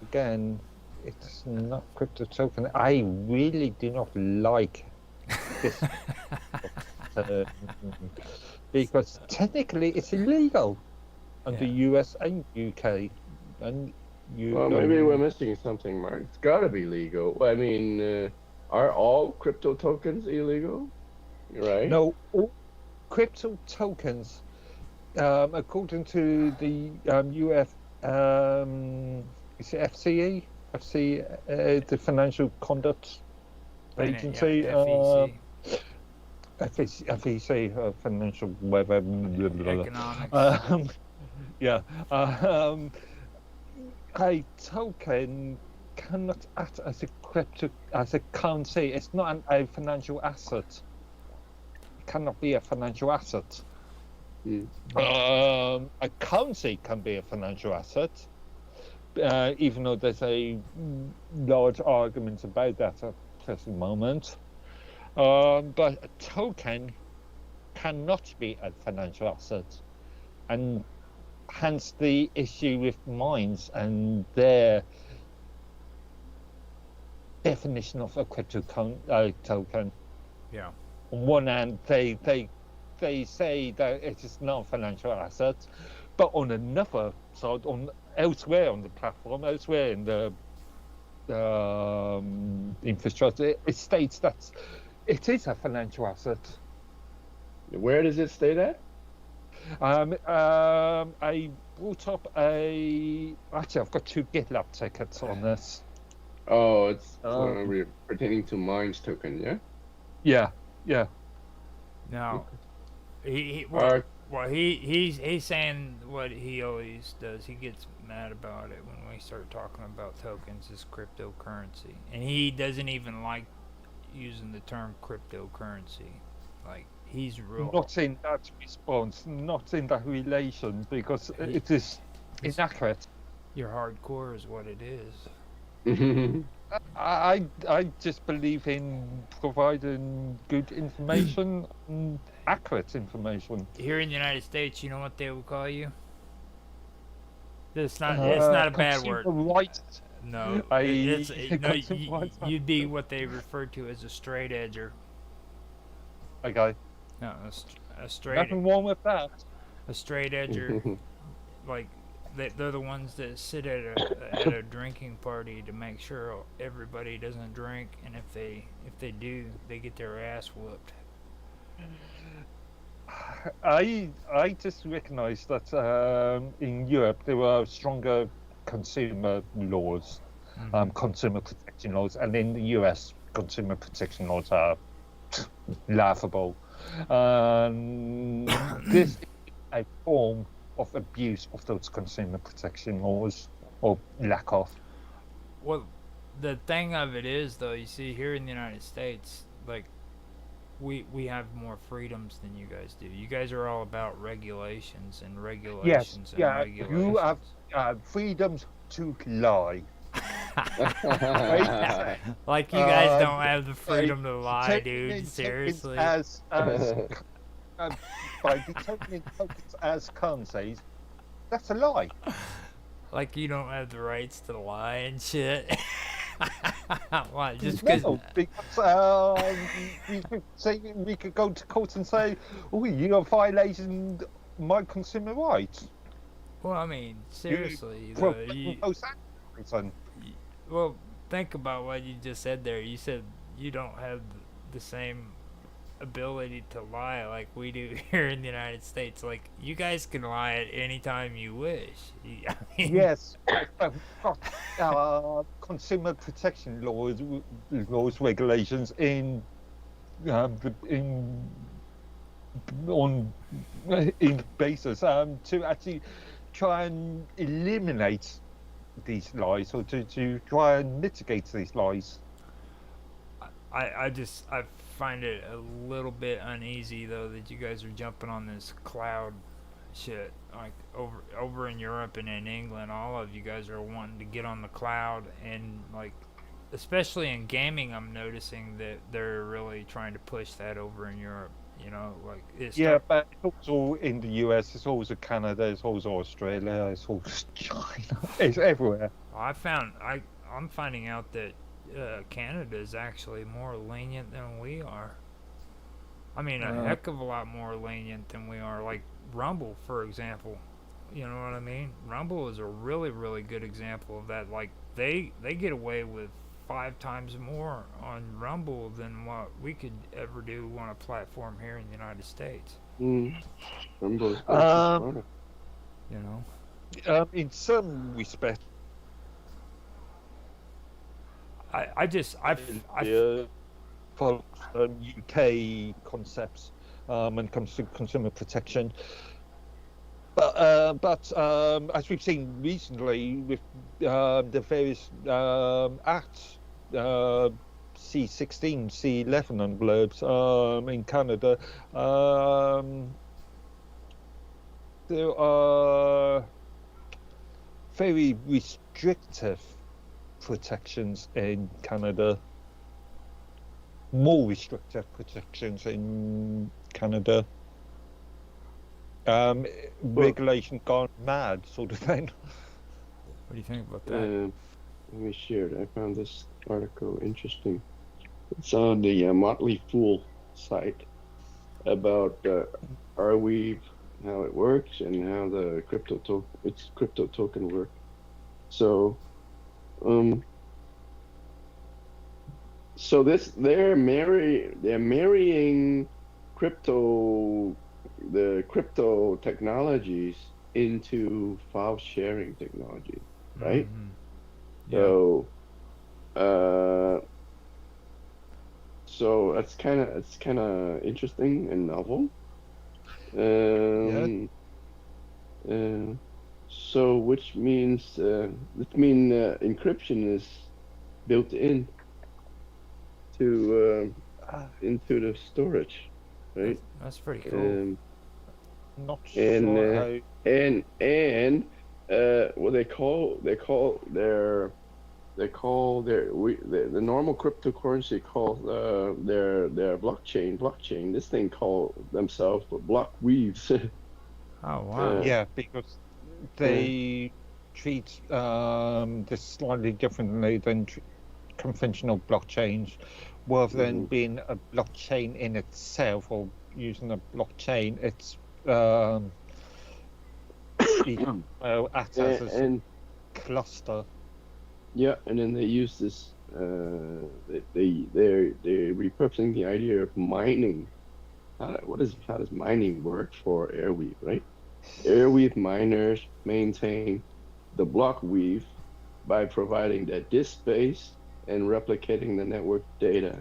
Speaker 2: Again, it's not crypto token. I really do not like this because technically it's illegal under US and UK, and you.
Speaker 3: Well, maybe we're missing something, Mark. It's got to be legal. I mean, are all crypto tokens illegal? Right?
Speaker 2: No, all crypto tokens, according to the UF, is it FCE? The Financial Conduct Agency.
Speaker 1: FEC,
Speaker 2: FEC, Financial whatever. Blah, blah, blah.
Speaker 1: economics.
Speaker 2: Yeah. A token cannot act as a currency. It's not a financial asset. It cannot be a financial asset. A currency can be a financial asset, even though there's a large argument about that at the present moment. But a token cannot be a financial asset, and hence the issue with mines and their definition of a crypto token.
Speaker 1: Yeah.
Speaker 2: On one hand, they say that it is not a financial asset, but on another side, elsewhere on the platform, elsewhere in the infrastructure, it states that it is a financial asset.
Speaker 3: Where does it state at?
Speaker 2: I brought up actually, I've got 2 GitLab tickets on this.
Speaker 3: Oh, it's pertaining to Mines token, yeah?
Speaker 2: Yeah.
Speaker 1: No. He's saying what he always does. He gets mad about it when we start talking about tokens as cryptocurrency, and he doesn't even like using the term cryptocurrency. Like, he's real.
Speaker 2: Not in that response, not in that relation, because it is inaccurate.
Speaker 1: You're hardcore is what it is.
Speaker 2: I just believe in providing good information and accurate information.
Speaker 1: Here in the United States, you know what they would call you? It's not a bad word.
Speaker 2: Right.
Speaker 1: No, you'd be what they refer to as a straight edger.
Speaker 2: Okay.
Speaker 1: No, a straight.
Speaker 2: Nothing wrong with that.
Speaker 1: A straight edger, like they're the ones that sit at a drinking party to make sure everybody doesn't drink, and if they do, they get their ass whooped.
Speaker 2: I just recognise that in Europe there are stronger consumer laws, consumer protection laws, and in the US consumer protection laws are laughable. This is a form of abuse of those consumer protection laws, or lack of.
Speaker 1: Well, the thing of it is, though, you see, here in the United States, like, we have more freedoms than you guys do. You guys are all about regulations and regulations and regulations.
Speaker 2: You have freedoms to lie.
Speaker 1: Like, you guys don't have the freedom to lie, dude. Seriously.
Speaker 2: By determining tokens as currencies, that's a lie.
Speaker 1: Like, you don't have the rights to lie and shit. Why? Just because?
Speaker 2: No, because we could go to court and say, "Oh, you are violating my consumer rights."
Speaker 1: Well, I mean, seriously. Well, think about what you just said there. You said you don't have the same ability to lie like we do here in the United States. Like, you guys can lie at any time you wish. I mean,
Speaker 2: yes, consumer protection laws, regulations in basis to actually try and eliminate these lies, or to try and mitigate these lies.
Speaker 1: I find it a little bit uneasy, though, that you guys are jumping on this cloud shit. Like, over in Europe and in England, all of you guys are wanting to get on the cloud, and, like, especially in gaming, I'm noticing that they're really trying to push that over in Europe. You know, like,
Speaker 2: but it's also in the US, it's also Canada, it's also Australia, it's also China, it's everywhere.
Speaker 1: I'm finding out that Canada is actually more lenient than we are. I mean, a heck of a lot more lenient than we are. Like Rumble, for example. You know what I mean? Rumble is a really, really good example of that. Like, they get away with 5 times more on Rumble than what we could ever do on a platform here in the United States.
Speaker 3: Rumble is
Speaker 1: you know?
Speaker 2: In some respect, for UK concepts and consumer protection, But as we've seen recently with the various acts, C16, C11 and blurbs in Canada, there are very restrictive protections in Canada. More restrictive protections in Canada. Regulation gone mad, sort of thing.
Speaker 1: What do you think about that?
Speaker 3: Let me share it. I found this article interesting. It's on the Motley Fool site about Arweave, how it works, and how the crypto token work. So, they're marrying the crypto technologies into file sharing technology, right?
Speaker 1: Mm-hmm.
Speaker 3: Yeah. So it's kind of interesting and novel. So which means encryption is built in to into the storage, right?
Speaker 1: That's pretty cool.
Speaker 2: Not sure how.
Speaker 3: And what they call the normal cryptocurrency calls their blockchain. This thing called themselves block weaves.
Speaker 1: Oh wow.
Speaker 2: Yeah, because they treat this slightly differently than conventional blockchains, rather than being a blockchain in itself or using a blockchain. It's acts as a cluster.
Speaker 3: Yeah, and then they use this. They're repurposing the idea of mining. How does mining work for Airweave, right? Airweave miners maintain the block weave by providing the disk space and replicating the network data.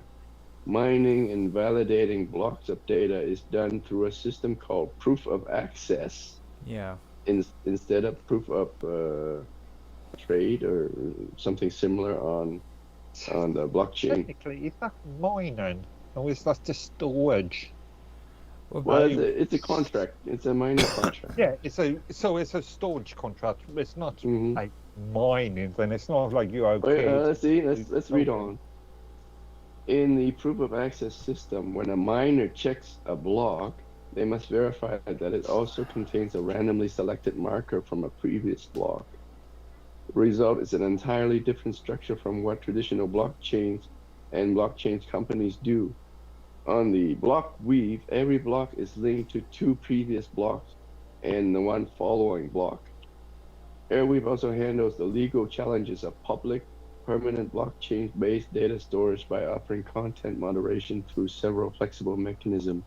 Speaker 3: Mining and validating blocks of data is done through a system called proof of access.
Speaker 1: Yeah.
Speaker 3: Instead of proof of trade or something similar on the blockchain.
Speaker 2: Technically, is that mining or is that just storage?
Speaker 3: Well, it's a contract. It's a mining contract.
Speaker 2: Yeah, it's a storage contract. It's not like mining. Then it's not like you are.
Speaker 3: Let's see. Let's read on. In the proof of access system, when a miner checks a block, they must verify that it also contains a randomly selected marker from a previous block. The result is an entirely different structure from what traditional blockchains and blockchain companies do. On the block weave, every block is linked to two previous blocks and the one following block. Airweave also handles the legal challenges of public, permanent blockchain-based data storage by offering content moderation through several flexible mechanisms.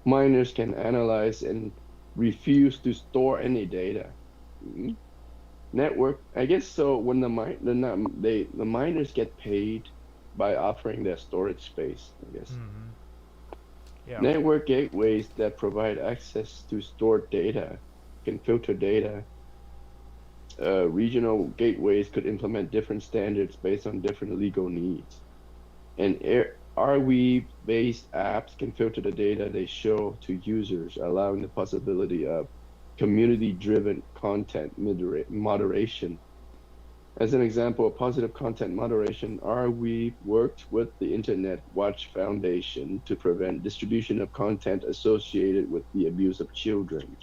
Speaker 3: Miners can analyze and refuse to store any data. Network, I guess so. When the miners get paid by offering their storage space, I guess.
Speaker 1: Yeah.
Speaker 3: Network gateways that provide access to stored data can filter data. Regional gateways could implement different standards based on different legal needs. And Arweave-based apps can filter the data they show to users, allowing the possibility of community-driven content moderation. As an example of positive content moderation, Arweave worked with the Internet Watch Foundation to prevent distribution of content associated with the abuse of children.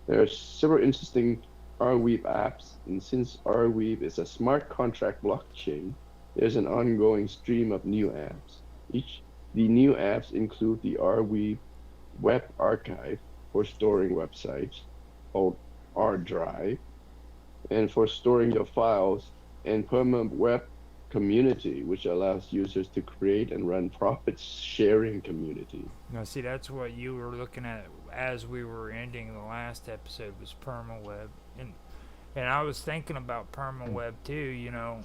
Speaker 3: There are several interesting Arweave apps, and since Arweave is a smart contract blockchain, there's an ongoing stream of new apps. The new apps include the Arweave Web Archive for storing websites, called ArDrive, and for storing your files, and Perma Web Community, which allows users to create and run profit-sharing community.
Speaker 1: Now, see, that's what you were looking at as we were ending the last episode was PermaWeb, and I was thinking about PermaWeb too. You know,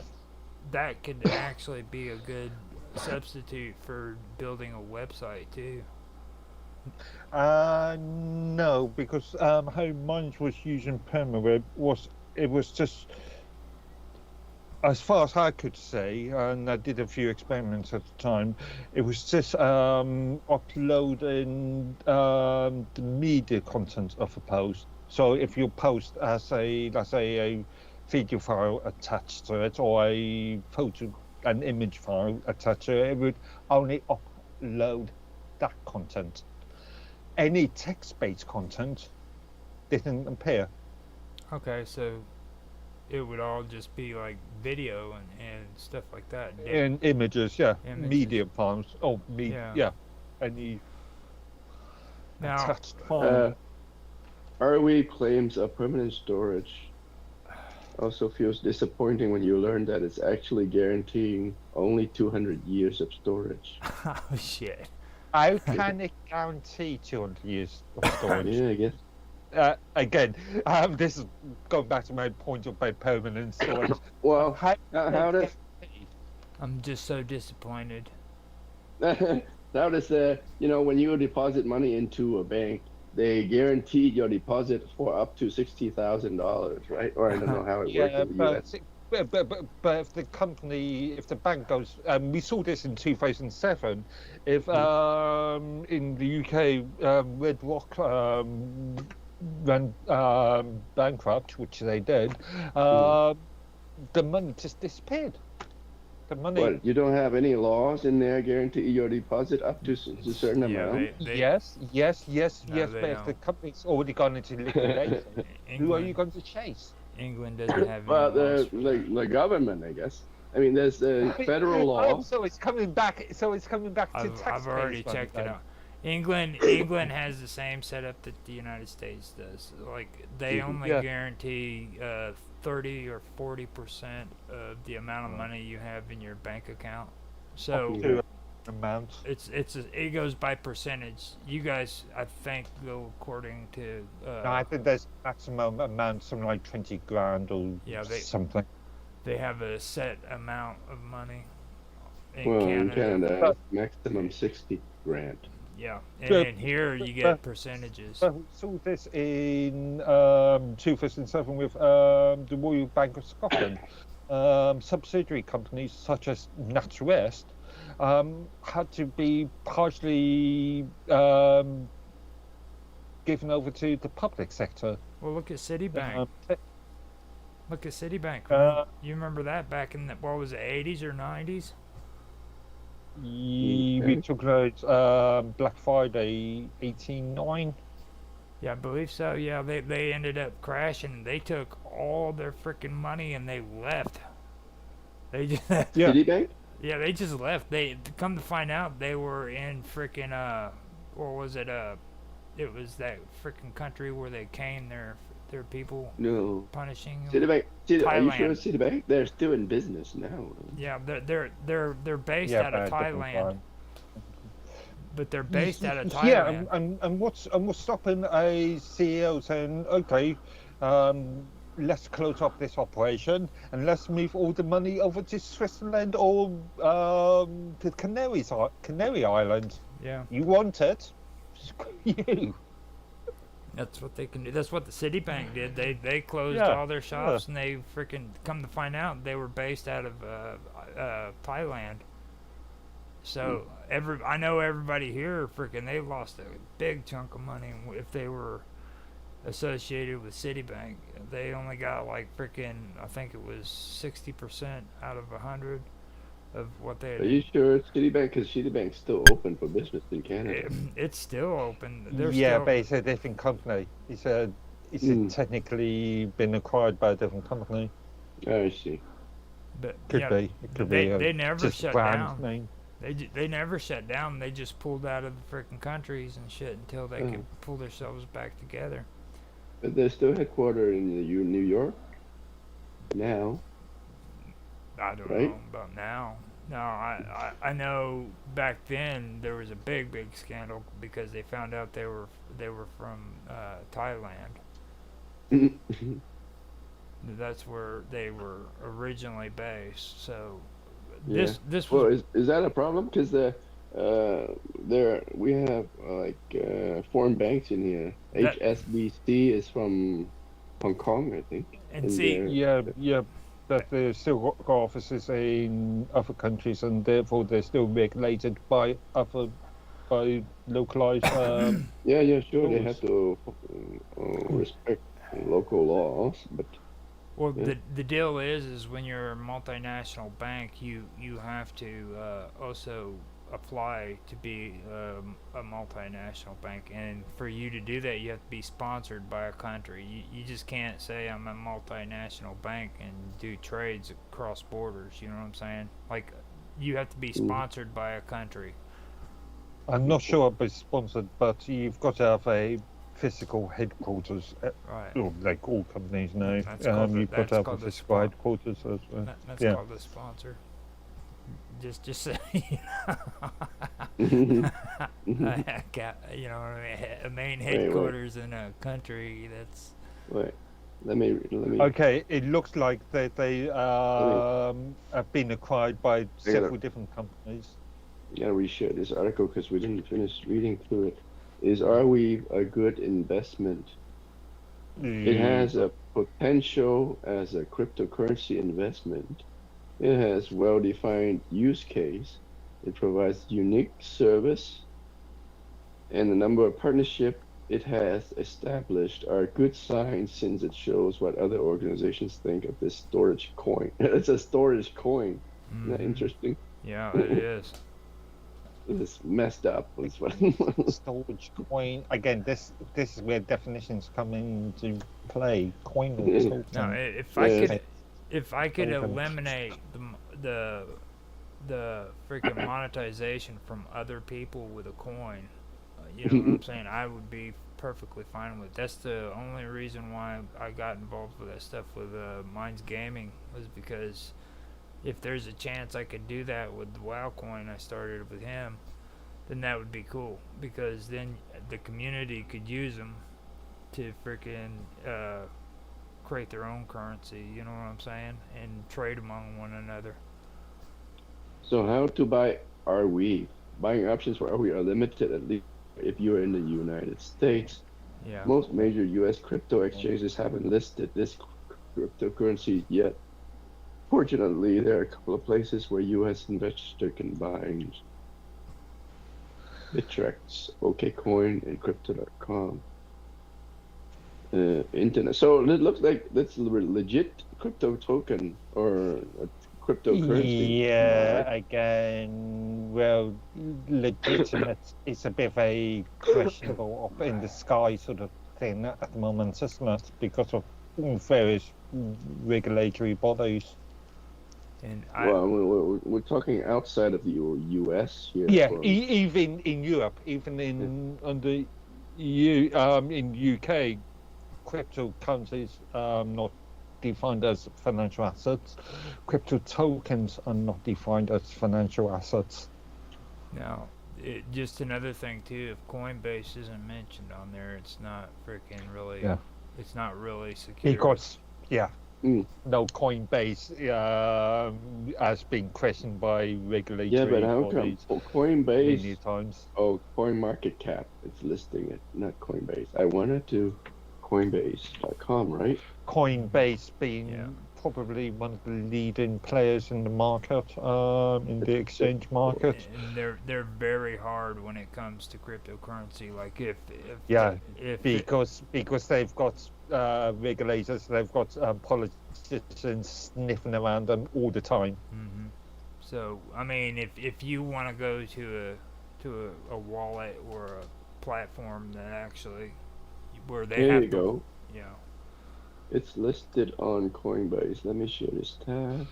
Speaker 1: that could actually be a good substitute for building a website too.
Speaker 2: No, because how mine was using permaweb was it was just as far as I could see, and I did a few experiments at the time. It was just uploading the media content of a post. So if your post has a, let's say, a video file attached to it or a photo, an image file attached to it, it would only upload that content. Any text-based content didn't appear.
Speaker 1: Okay, so it would all just be like video and stuff like that.
Speaker 2: In images, yeah,
Speaker 1: Images.
Speaker 2: media files. Oh,
Speaker 1: Yeah.
Speaker 2: yeah, any
Speaker 1: Now,
Speaker 2: attached file.
Speaker 3: ROE claims of permanent storage also feels disappointing when you learn that it's actually guaranteeing only 200 years of storage.
Speaker 1: oh shit.
Speaker 2: How can it guarantee 200 years of storage?
Speaker 3: Yeah, I guess.
Speaker 2: Again, this is going back to my point about permanent storage.
Speaker 3: Well,
Speaker 2: How
Speaker 3: how does
Speaker 1: I'm just so disappointed.
Speaker 3: how does when you deposit money into a bank, they guaranteed your deposit for up to $60,000, right? Or I don't know how it works in the US.
Speaker 2: but if the company, if the bank goes, we saw this in 2007. If in the UK, Red Rock went bankrupt, which they did, the money just disappeared. The money.
Speaker 3: What, you don't have any laws in there guarantee your deposit up to a certain amount?
Speaker 2: Yes.
Speaker 1: No,
Speaker 2: But if the company's already gone into liquidation, who are you going to chase?
Speaker 1: England doesn't have any
Speaker 3: Well,
Speaker 1: laws.
Speaker 3: the government, I guess. I mean, there's the federal law.
Speaker 2: Oh, so it's coming back. So it's coming back to taxpayers.
Speaker 1: I've already checked it out. England has the same setup that the United States does. Like they only guarantee 30 or 40% of the amount of money you have in your bank account. So
Speaker 2: amount.
Speaker 1: It goes by percentage. You guys, I think, go according to.
Speaker 2: No, I think there's maximum amount, something like 20 grand or something.
Speaker 1: They have a set amount of money.
Speaker 3: In Canada, maximum 60 grand.
Speaker 1: Yeah, and here you get percentages.
Speaker 2: But we saw this in 2007 with the Royal Bank of Scotland. Subsidiary companies such as NatWest had to be partially given over to the public sector.
Speaker 1: Well, look at Citibank. Look at Citibank. You remember that back in the, what was it, 80s or 90s?
Speaker 2: We took out Black Friday 18/9.
Speaker 1: Yeah, I believe so. Yeah, they ended up crashing. They took all their freaking money and they left. They just
Speaker 3: Citibank?
Speaker 1: Yeah, they just left. They come to find out they were in freaking what was it? It was that freaking country where they caned their people.
Speaker 3: No.
Speaker 1: Punishing them.
Speaker 3: Citibank. Are you sure
Speaker 1: Thailand.
Speaker 3: Citibank? They're still in business now.
Speaker 1: Yeah, they're based out of Thailand. But they're based out of Thailand.
Speaker 2: Yeah, and what's stopping a CEO saying, okay, let's close up this operation and let's move all the money over to Switzerland or to Canary Islands.
Speaker 1: Yeah.
Speaker 2: You want it? Screw you.
Speaker 1: That's what they can do. That's what the Citibank did. They closed all their shops and they freaking come to find out they were based out of Thailand. So I know everybody here freaking they lost a big chunk of money if they were associated with Citibank. They only got like freaking I think it was 60% out of 100 of what they had.
Speaker 3: Are you sure it's Citibank? Because Citibank's still open for business in Canada.
Speaker 1: It's still open.
Speaker 2: But it's a different company. It's technically been acquired by a different company.
Speaker 3: I see.
Speaker 1: But
Speaker 2: It could be.
Speaker 1: They never
Speaker 2: just
Speaker 1: shut
Speaker 2: brand
Speaker 1: down.
Speaker 2: name.
Speaker 1: They never shut down. They just pulled out of the freaking countries and shit until they could pull themselves back together.
Speaker 3: But they're still headquartered in New York now.
Speaker 1: I don't know about now. No, I know back then there was a big scandal because they found out they were from Thailand. That's where they were originally based. So this
Speaker 3: well,
Speaker 1: was
Speaker 3: is that a problem? Because There we have foreign banks in here.
Speaker 1: That
Speaker 3: HSBC is from Hong Kong, I think,
Speaker 1: and
Speaker 3: and
Speaker 1: see,
Speaker 2: Yeah, yeah, but they've still got offices in other countries, and therefore they're still regulated by localized
Speaker 3: yeah, sure, they have
Speaker 2: laws.
Speaker 3: to respect local laws, but
Speaker 1: well,
Speaker 3: yeah,
Speaker 1: the deal is when you're a multinational bank, you have to also apply to be a multinational bank, and for you to do that, you have to be sponsored by a country. You just can't say I'm a multinational bank and do trades across borders. You know what I'm saying? Like, you have to be
Speaker 3: mm,
Speaker 1: sponsored by a country.
Speaker 2: I'm not
Speaker 3: okay.
Speaker 2: sure about sponsored, but you've got to have a physical headquarters,
Speaker 1: Right.
Speaker 2: like all companies now. You've got to
Speaker 1: That's
Speaker 2: have a
Speaker 1: called the
Speaker 2: physical
Speaker 1: spot.
Speaker 2: headquarters as well.
Speaker 1: That's
Speaker 2: Yeah.
Speaker 1: called a sponsor. Just say, you
Speaker 3: Mhm, mhm.
Speaker 1: you know, a main
Speaker 3: Wait,
Speaker 1: headquarters in a country. That's
Speaker 3: wait. Let me
Speaker 2: Okay, it looks like they
Speaker 3: let me.
Speaker 2: have been acquired by
Speaker 3: I gotta
Speaker 2: several different companies.
Speaker 3: reshare this article because we didn't finish reading through it. Is Are we a good investment? It
Speaker 2: Uh,
Speaker 3: has a potential as a cryptocurrency investment. It has well-defined use case. It provides unique service, and the number of partnership it has established are good signs since it shows what other organizations think of this storage coin. It's a storage coin. Isn't that
Speaker 1: mm-hmm.
Speaker 3: interesting?
Speaker 1: Yeah, it is.
Speaker 3: It's messed up. That's what.
Speaker 2: storage coin again. This is where definitions come into play. Coin or
Speaker 1: Now,
Speaker 2: token?
Speaker 3: Yes.
Speaker 1: if I could
Speaker 2: Token.
Speaker 1: eliminate the the freaking monetization from other people with a coin, you know what I'm saying? I would be perfectly fine with it. That's the only reason why I got involved with that stuff with Minds Gaming, was because if there's a chance I could do that with the WoW coin I started with him, then that would be cool, because then the community could use them to freaking create their own currency. You know what I'm saying? And trade among one another.
Speaker 3: So how to buy RWE? Buying options for RWE are limited, at least if you're in the United States.
Speaker 1: Yeah.
Speaker 3: Most major US crypto exchanges haven't listed this cryptocurrency yet. Fortunately, there are a couple of places where US investors can buy Bittrex, OKCoin, and Crypto.com. Internet. So it looks like that's a legit crypto token or a cryptocurrency. Am I right?
Speaker 2: Yeah, again, well, legitimate is a bit of a questionable up in the sky sort of thing at the moment, isn't it? Because of various regulatory bodies.
Speaker 1: And I
Speaker 3: Well, we're talking outside of the US here
Speaker 2: Yeah,
Speaker 3: for
Speaker 2: even in Europe, even
Speaker 3: yeah.
Speaker 2: in under in UK, cryptocurrencies not defined as financial assets. Crypto tokens are not defined as financial assets.
Speaker 1: now just another thing too. If Coinbase isn't mentioned on there, it's not freaking really.
Speaker 2: Yeah,
Speaker 1: It's not really secure.
Speaker 2: because yeah,
Speaker 3: Mm.
Speaker 2: no Coinbase has been questioned by
Speaker 3: Yeah, but
Speaker 2: regulatory
Speaker 3: how come
Speaker 2: bodies
Speaker 3: Coinbase?
Speaker 2: many times.
Speaker 3: Oh, Coin Market Cap. It's listing it, not Coinbase. I wanted to Coinbase.com, right?
Speaker 2: Coinbase
Speaker 1: Yeah.
Speaker 2: being probably one of the leading players in the market, in the
Speaker 3: It's
Speaker 2: exchange market.
Speaker 1: And they're very hard when it comes to cryptocurrency. Like
Speaker 2: Yeah,
Speaker 1: if it,
Speaker 2: because they've got regulators, they've got politicians sniffing around them all the time.
Speaker 1: hmm So I mean, if you want to go to a wallet or a platform that actually where they
Speaker 3: Here you
Speaker 1: have to,
Speaker 3: go.
Speaker 1: you know,
Speaker 3: It's listed on Coinbase. Let me share this tab.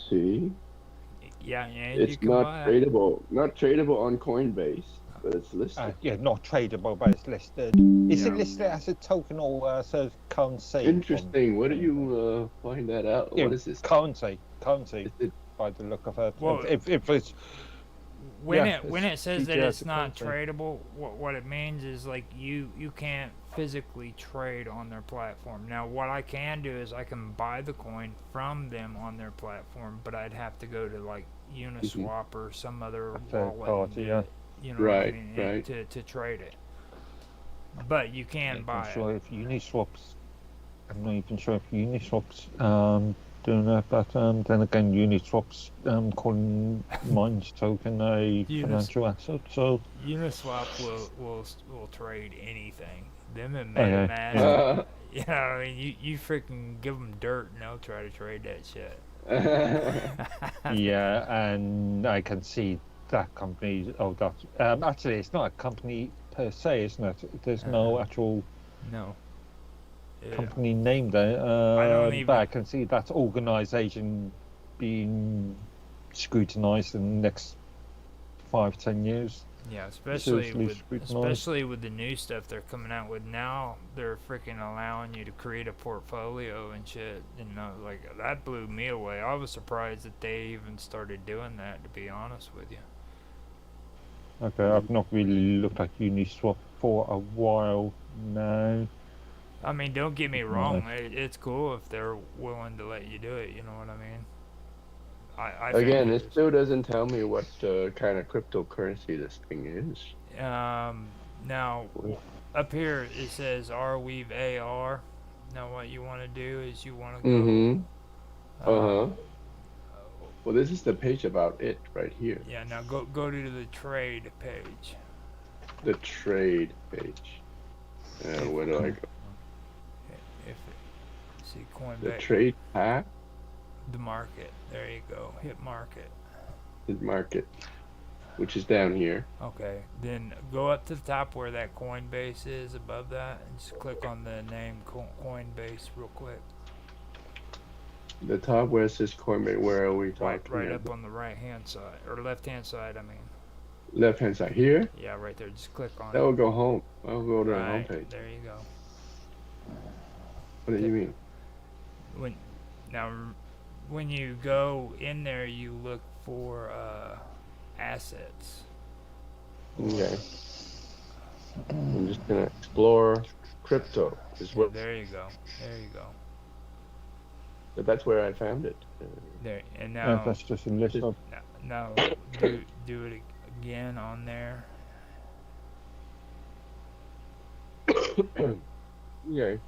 Speaker 3: See,
Speaker 1: yeah, and you
Speaker 3: it's
Speaker 1: can
Speaker 3: not
Speaker 1: buy it.
Speaker 3: tradable. Not tradable on Coinbase, but it's listed.
Speaker 2: Yeah, not tradable, but it's listed. Is it
Speaker 1: Yeah.
Speaker 2: listed as a token or as a currency on
Speaker 3: Interesting. Where do
Speaker 2: Coinbase?
Speaker 3: you find that out?
Speaker 2: Yeah,
Speaker 3: What is this?
Speaker 2: currency,
Speaker 3: Is it
Speaker 2: by the look of it.
Speaker 1: Well,
Speaker 2: If it's
Speaker 1: when
Speaker 2: yeah,
Speaker 1: it
Speaker 2: it's
Speaker 1: says that
Speaker 2: treated as
Speaker 1: it's
Speaker 2: a
Speaker 1: not
Speaker 2: currency.
Speaker 1: tradable, what it means is like you can't physically trade on their platform. Now, what I can do is I can buy the coin from them on their platform, but I'd have to go to like Uniswap or some other
Speaker 2: third
Speaker 1: wallet.
Speaker 2: party, yeah.
Speaker 1: You know what I
Speaker 3: Right,
Speaker 1: mean?
Speaker 3: right.
Speaker 1: To trade it. But you can
Speaker 2: I'm
Speaker 1: buy
Speaker 2: not sure
Speaker 1: it.
Speaker 2: if Uniswap's. I'm not even sure if Uniswap's doing that, but then again, Uniswap's calling Minds token a financial asset. So
Speaker 1: Uniswap will trade anything. Them and
Speaker 2: okay,
Speaker 1: MetaMask,
Speaker 2: yeah,
Speaker 1: you know, I mean, you freaking give them dirt and they'll try to trade that shit.
Speaker 2: yeah, and I can see that company. Oh, that actually, it's not a company per se, isn't it? There's no actual
Speaker 1: No. Yeah.
Speaker 2: company name there.
Speaker 1: I don't
Speaker 2: But
Speaker 1: even.
Speaker 2: I can see that organization being scrutinized in the next 5-10 years.
Speaker 1: Yeah,
Speaker 2: Seriously scrutinized.
Speaker 1: especially with the new stuff they're coming out with now, they're freaking allowing you to create a portfolio and shit. And like that blew me away. I was surprised that they even started doing that. To be honest with you.
Speaker 2: Okay, I've not really looked at Uniswap for a while now.
Speaker 1: I mean, don't get me wrong. It's cool if they're willing to let you do it. You know what I mean? I think
Speaker 3: Again,
Speaker 1: it
Speaker 3: it still doesn't tell me what kind of cryptocurrency this thing is.
Speaker 1: is. Now up here it says Arweave AR. Now what you want to do is you want to
Speaker 3: Mm-hmm.
Speaker 1: go.
Speaker 3: Uh-huh. Well, this is the page about it right here.
Speaker 1: Yeah. Now go to the trade page.
Speaker 3: The trade page. Where do I go?
Speaker 1: If see Coinbase.
Speaker 3: The trade tab?
Speaker 1: The market. There you go. Hit market.
Speaker 3: The market, which is down here.
Speaker 1: Okay. Then go up to the top where that Coinbase is above that, and just click on the name Coinbase real quick.
Speaker 3: The top where it says Coinbase, where are we talking?
Speaker 1: Right up on the right hand side or left hand side. I mean.
Speaker 3: Left hand side here.
Speaker 1: Yeah, right there. Just click on
Speaker 3: That
Speaker 1: it.
Speaker 3: will go home. I'll go to the home page.
Speaker 1: There you go.
Speaker 3: What do you mean?
Speaker 1: When you go in there, you look for assets.
Speaker 3: Okay. I'm just gonna explore crypto.
Speaker 1: There you go. There you go.
Speaker 3: But that's where I found it.
Speaker 1: There and now.
Speaker 2: That's just a list of.
Speaker 1: Now do it again on there.
Speaker 3: Okay.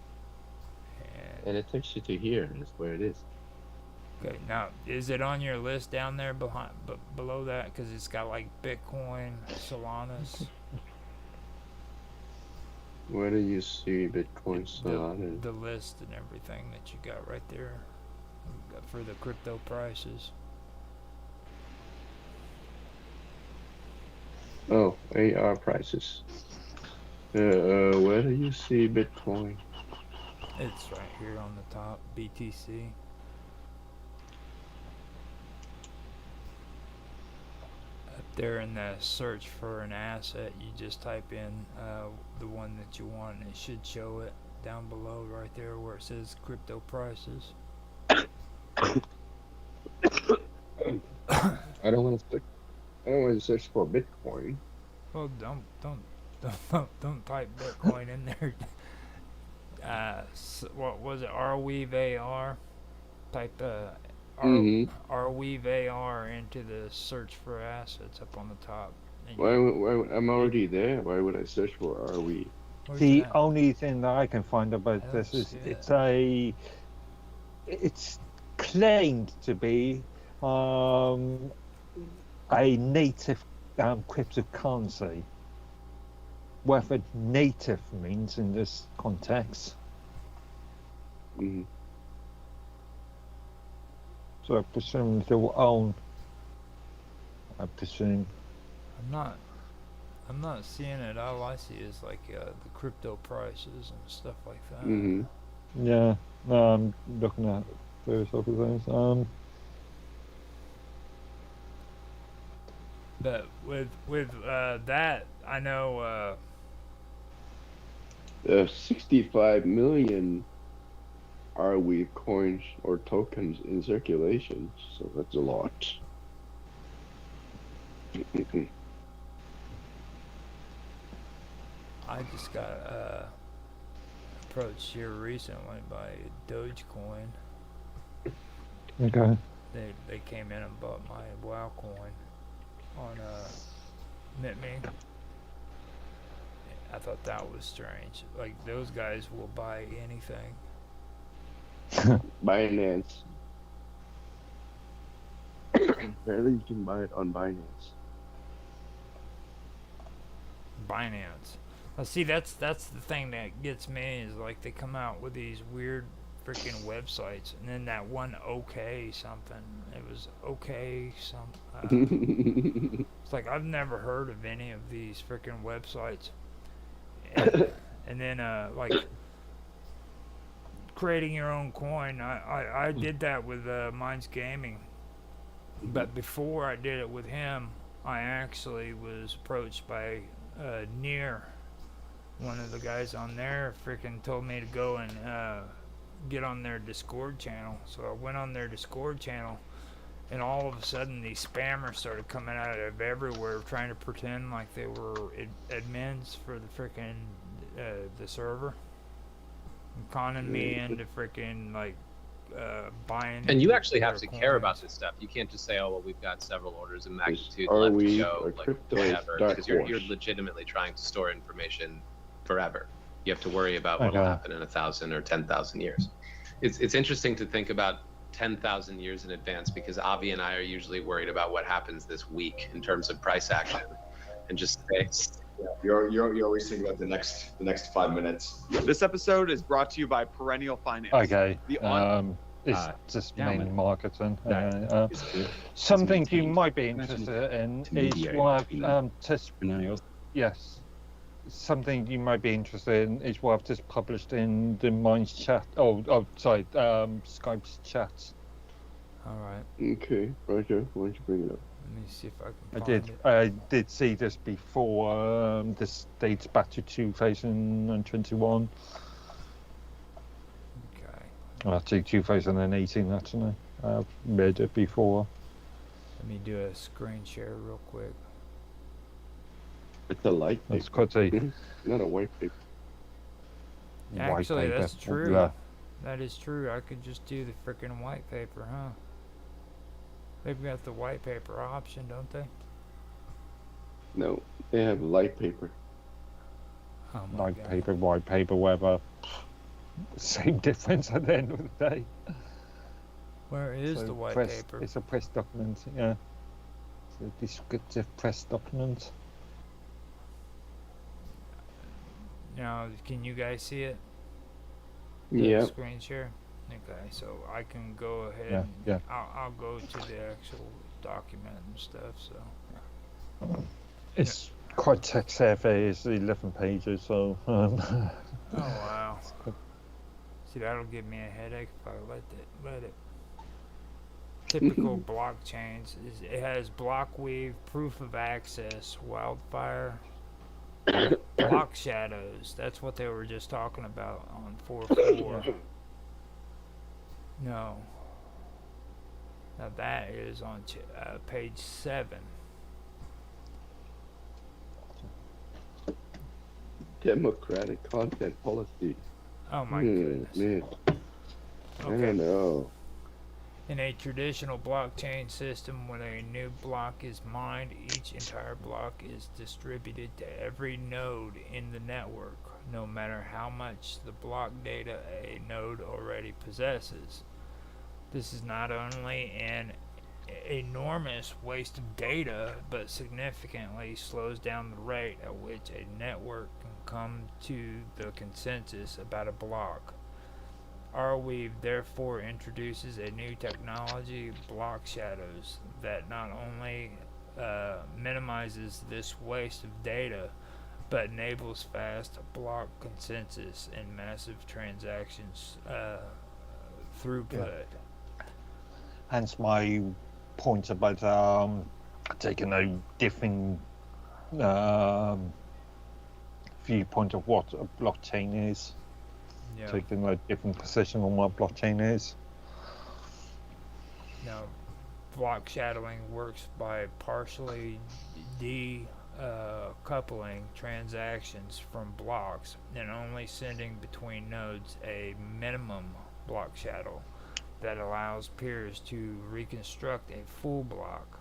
Speaker 3: And it takes you to here. That's where it is.
Speaker 1: Okay. Now, is it on your list down there below that? Because it's got like Bitcoin, Solanas.
Speaker 3: Where do you see Bitcoin Solana?
Speaker 1: The list and everything that you got right there for the crypto prices.
Speaker 3: Oh, AR prices. Where do you see Bitcoin?
Speaker 1: It's right here on the top, BTC. Up there in the search for an asset, you just type in the one that you want, and it should show it down below right there where it says crypto prices.
Speaker 3: I don't want to search for Bitcoin.
Speaker 1: Well, don't type Bitcoin in there. What was it? Arweave AR. Type Arweave AR into the search for assets up on the top.
Speaker 3: Why I'm already there. Why would I search for Arweave?
Speaker 2: The only thing that I can find about this is it's claimed to be a native cryptocurrency. Whether native means in this context.
Speaker 3: Mm-hmm.
Speaker 2: So I presume they will own. I presume.
Speaker 1: I'm not seeing it. All I see is like the crypto prices and stuff like that.
Speaker 3: Mm-hmm.
Speaker 2: Yeah. No, I'm looking at various other things.
Speaker 1: But with that, I know.
Speaker 3: 65 million Arweave coins or tokens in circulation, so that's a lot.
Speaker 1: I just got approached here recently by Dogecoin.
Speaker 2: Okay.
Speaker 1: they came in and bought my WoW coin on MintMe. I thought that was strange. Like those guys will buy anything.
Speaker 3: Binance. Apparently, you can buy it on Binance.
Speaker 1: Binance. Now, see, that's the thing that gets me is like they come out with these weird freaking websites, and then that one OK something. It was OK some. It's like I've never heard of any of these freaking websites. And then like creating your own coin. I did that with Minds Gaming, but before I did it with him, I actually was approached by Near. One of the guys on there freaking told me to go and get on their Discord channel. So I went on their Discord channel, and all of a sudden these spammers started coming out of everywhere trying to pretend like they were admins for the freaking the server, and conning me into freaking like buying.
Speaker 4: And you actually have to care about this stuff. You can't just say, "Oh, well, we've got several orders of magnitude
Speaker 3: Are
Speaker 4: left
Speaker 3: we
Speaker 4: to go,"
Speaker 3: a
Speaker 4: like
Speaker 3: crypto
Speaker 4: whatever,
Speaker 3: dark
Speaker 4: because you're
Speaker 3: horse?
Speaker 4: legitimately trying to store information forever. You have to worry about what will happen in 1,000 or 10,000 years. It's interesting to think about 10,000 years in advance, because Avi and I are usually worried about what happens this week in terms of price action, and just say,
Speaker 5: You're always thinking about the next 5 minutes. This episode is brought to you by Perennial Finance.
Speaker 2: Okay.
Speaker 5: The
Speaker 2: It's just
Speaker 6: gentlemen,
Speaker 2: main marketing.
Speaker 6: that is good.
Speaker 2: Something you
Speaker 6: maintained.
Speaker 2: might be
Speaker 6: Imagine
Speaker 2: interested in is
Speaker 6: intermediary
Speaker 2: what
Speaker 6: between
Speaker 2: I've just
Speaker 6: Scenarios.
Speaker 2: yes. Something you might be interested in is what I've just published in the Minds chat. Skype's chat.
Speaker 1: All right.
Speaker 3: Okay, Roger, why don't you bring it up?
Speaker 1: Let me see if I can find it.
Speaker 2: I did see this before. This dates back to 2021.
Speaker 1: Okay.
Speaker 2: Actually, 2018. Actually, I've read it before.
Speaker 1: Let me do a screen share real quick.
Speaker 3: It's a light
Speaker 2: That's
Speaker 3: paper,
Speaker 2: quite a
Speaker 3: not a white paper.
Speaker 2: white
Speaker 1: Actually,
Speaker 2: paper.
Speaker 1: that's true.
Speaker 2: Yeah.
Speaker 1: That is true. I could just do the freaking white paper, huh? They've got the white paper option, don't they?
Speaker 3: No, they have light paper.
Speaker 1: Oh my
Speaker 2: Light
Speaker 1: God.
Speaker 2: paper, white paper, whatever. Same difference at the end of the day.
Speaker 1: Where is
Speaker 2: So
Speaker 1: the white
Speaker 2: press,
Speaker 1: paper?
Speaker 2: It's a press document, yeah. It's a descriptive press document.
Speaker 1: Now, can you guys see it? The
Speaker 3: Yeah.
Speaker 1: Screen share. Okay, so I can go ahead.
Speaker 2: Yeah,
Speaker 1: and
Speaker 2: yeah.
Speaker 1: I'll go to the actual document and stuff. So.
Speaker 2: It's quite tech savvy. It's 11 pages, so.
Speaker 1: Oh wow. See, that'll give me a headache if I let it. Typical blockchains is it has block weave, proof of access, wildfire, block shadows. That's what they were just talking about on 4.4. No. Now that is on page 7.
Speaker 3: Democratic content policy.
Speaker 1: Oh my goodness.
Speaker 3: Man, I
Speaker 1: Okay.
Speaker 3: don't know.
Speaker 1: In a traditional blockchain system, when a new block is mined, each entire block is distributed to every node in the network, no matter how much the block data a node already possesses. This is not only an enormous waste of data, but significantly slows down the rate at which a network can come to the consensus about a block. Arweave therefore introduces a new technology, block shadows, that not only minimizes this waste of data, but enables fast block consensus and massive transactions throughput.
Speaker 2: Hence my point about taking a different viewpoint of what a blockchain is.
Speaker 1: Yeah.
Speaker 2: Taking a different position on what blockchain is.
Speaker 1: Now, block shadowing works by partially decoupling transactions from blocks and only sending between nodes a minimum block shadow. that allows peers to reconstruct a full block.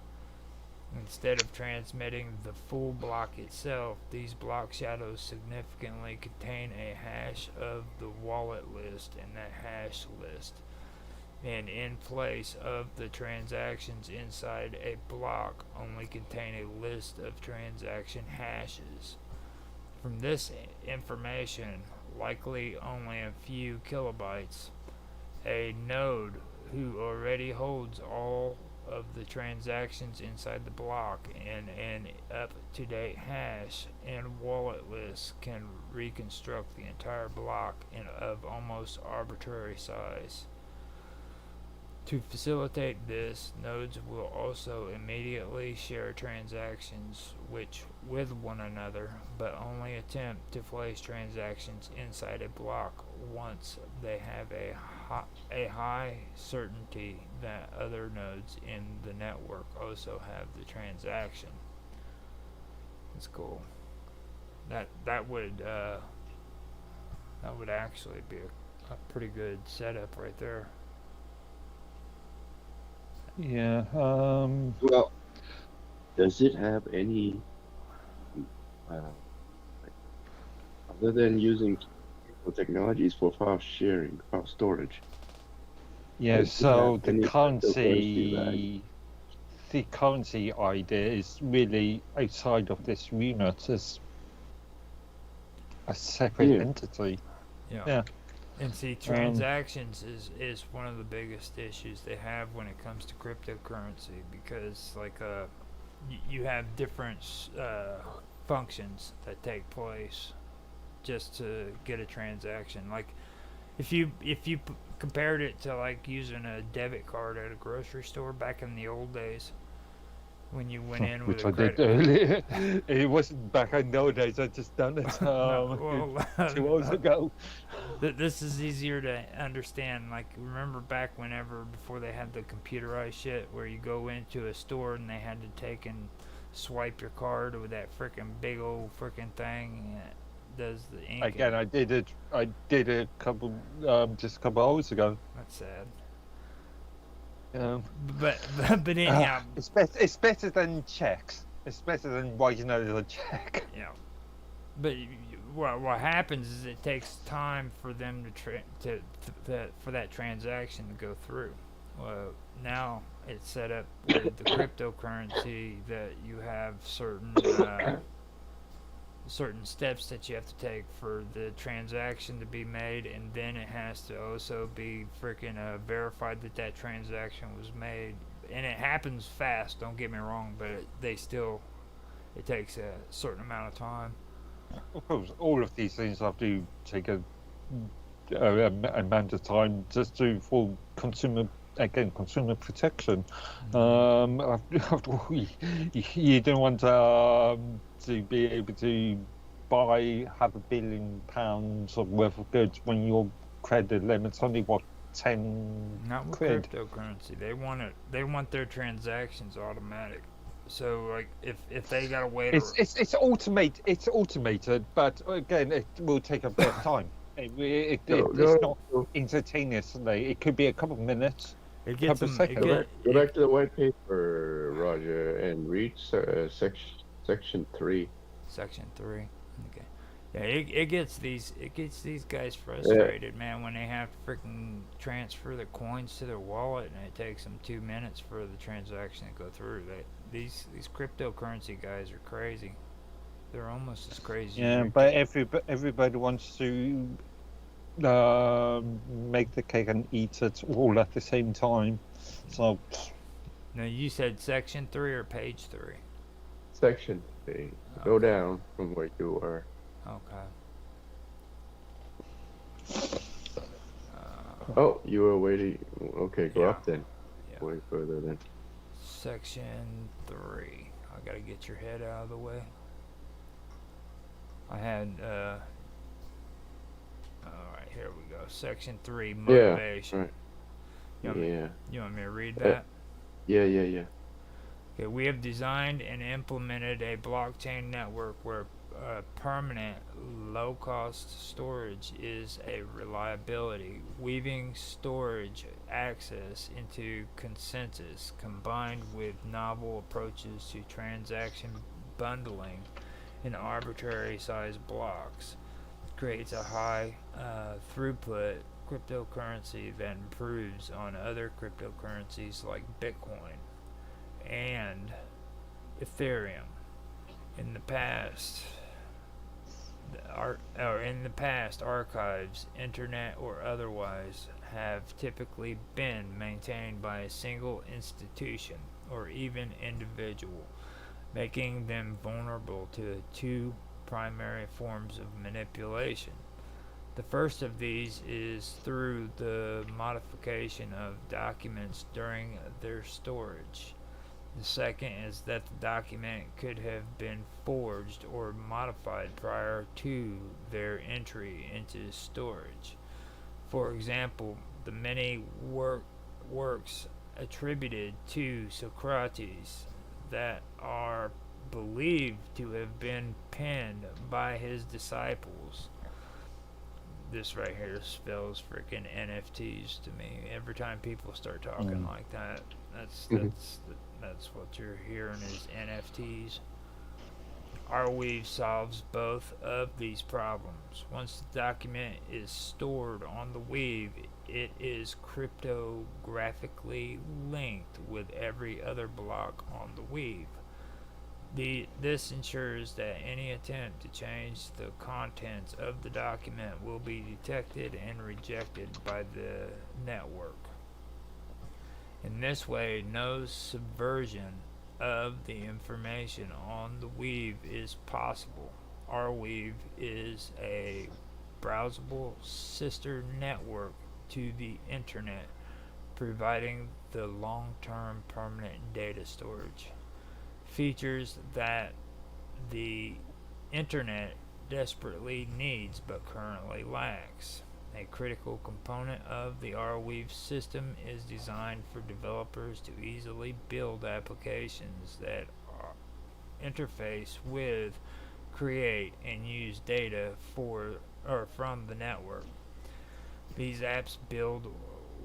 Speaker 1: Instead of transmitting the full block itself, these block shadows significantly contain a hash of the wallet list and that hash list, and in place of the transactions inside a block only contain a list of transaction hashes. From this information, likely only a few kilobytes, a node who already holds all of the transactions inside the block and an up-to-date hash and wallet list can reconstruct the entire block of almost arbitrary size. To facilitate this, nodes will also immediately share transactions with one another, but only attempt to place transactions inside a block once they have a high certainty that other nodes in the network also have the transaction. That's cool. That would actually be a pretty good setup right there.
Speaker 2: Yeah.
Speaker 3: Well, does it have any, other than using technologies for file sharing, file storage?
Speaker 2: Yeah.
Speaker 3: Does it
Speaker 2: So
Speaker 3: have
Speaker 2: the
Speaker 3: any
Speaker 2: currency, idea is really outside of this remit as a separate entity. Yeah.
Speaker 1: And see, transactions is one of the biggest issues they have when it comes to cryptocurrency, because like you have different functions that take place just to get a transaction. Like if you compared it to like using a debit card at a grocery store back in the old days, when you went in with
Speaker 2: which
Speaker 1: a
Speaker 2: I
Speaker 1: credit
Speaker 2: did earlier. It wasn't back in those days. I just done it 2 hours ago.
Speaker 1: This is easier to understand. Like, remember back whenever, before they had the computerized shit, where you go into a store and they had to take and swipe your card with that freaking big old freaking thing that does the ink.
Speaker 2: Again, I did it a couple, just a couple hours ago.
Speaker 1: That's sad.
Speaker 2: But
Speaker 1: anyhow,
Speaker 2: it's better than checks. It's better than writing out a check.
Speaker 1: Yeah. But what happens is it takes time for them for that transaction to go through. Well, now it's set up with the cryptocurrency that you have certain steps that you have to take for the transaction to be made, and then it has to also be freaking verified that transaction was made. And it happens fast, don't get me wrong, but it takes a certain amount of time.
Speaker 2: Of course, all of these things have to take a amount of time just for consumer protection. After all, you don't want to be able to buy £500 million worth of goods when your credit limit's only 10
Speaker 1: Not with
Speaker 2: quid.
Speaker 1: Cryptocurrency. They want their transactions automatic. So like if they gotta wait,
Speaker 2: it's automated, but again, it will take a bit of time. It's not instantaneously. It could be a couple of minutes.
Speaker 1: It gets
Speaker 2: couple of seconds.
Speaker 3: Go back to the white paper, Roger, and read section 3.
Speaker 1: Section 3. Okay. Yeah, it gets these guys frustrated, man, when they have to freaking transfer the coins to their wallet and it takes them 2 minutes for the transaction to go through. These cryptocurrency guys are crazy. They're almost as crazy.
Speaker 2: Yeah, but everybody wants to make the cake and eat it all at the same time. So.
Speaker 1: Now you said section 3 or page 3?
Speaker 3: Section 3. Go down from where you were.
Speaker 1: Okay.
Speaker 3: Oh, you were waiting. Okay, go up then.
Speaker 1: Yeah.
Speaker 3: Way further then.
Speaker 1: Section 3. I gotta get your head out of the way. I had alright, here we go. Section 3, motivation.
Speaker 3: Yeah, right.
Speaker 1: You want me to read that?
Speaker 3: Yeah.
Speaker 1: Okay, we have designed and implemented a blockchain network where permanent low-cost storage is a reliability, weaving storage access into consensus combined with novel approaches to transaction bundling in arbitrary size blocks creates a high throughput cryptocurrency that improves on other cryptocurrencies like Bitcoin and Ethereum. In the past, archives, internet or otherwise, have typically been maintained by a single institution or even individual, making them vulnerable to two primary forms of manipulation. The first of these is through the modification of documents during their storage. The second is that the document could have been forged or modified prior to their entry into storage. For example, the many works attributed to Socrates that are believed to have been penned by his disciples. This right here spells freaking NFTs to me. Every time people start talking like that, that's what you're hearing is NFTs. Arweave solves both of these problems. Once the document is stored on the Weave, it is cryptographically linked with every other block on the Weave. This ensures that any attempt to change the contents of the document will be detected and rejected by the network. In this way, no subversion of the information on the Weave is possible. Arweave is a browsable sister network to the Internet, providing the long-term permanent data storage. Features that the Internet desperately needs but currently lacks. A critical component of the Arweave system is designed for developers to easily build applications that interface with, create, and use data from the network. These apps build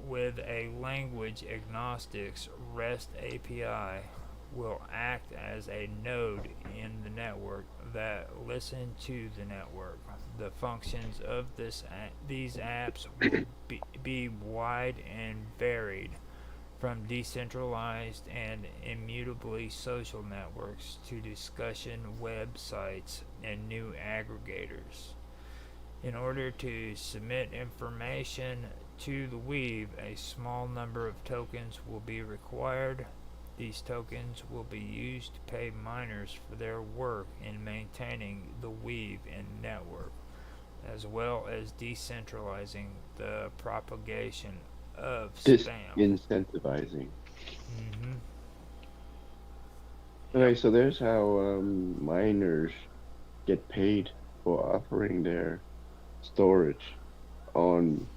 Speaker 1: with a language agnostic REST API will act as a node in the network that listen to the network. The functions of these apps will be wide and varied, from decentralized and immutably social networks to discussion websites and new aggregators. In order to submit information to the Weave, a small number of tokens will be required. These tokens will be used to pay miners for their work in maintaining the Weave and network, as well as decentralizing the propagation of spam.
Speaker 3: Incentivizing. Okay, so there's how miners get paid for offering their storage on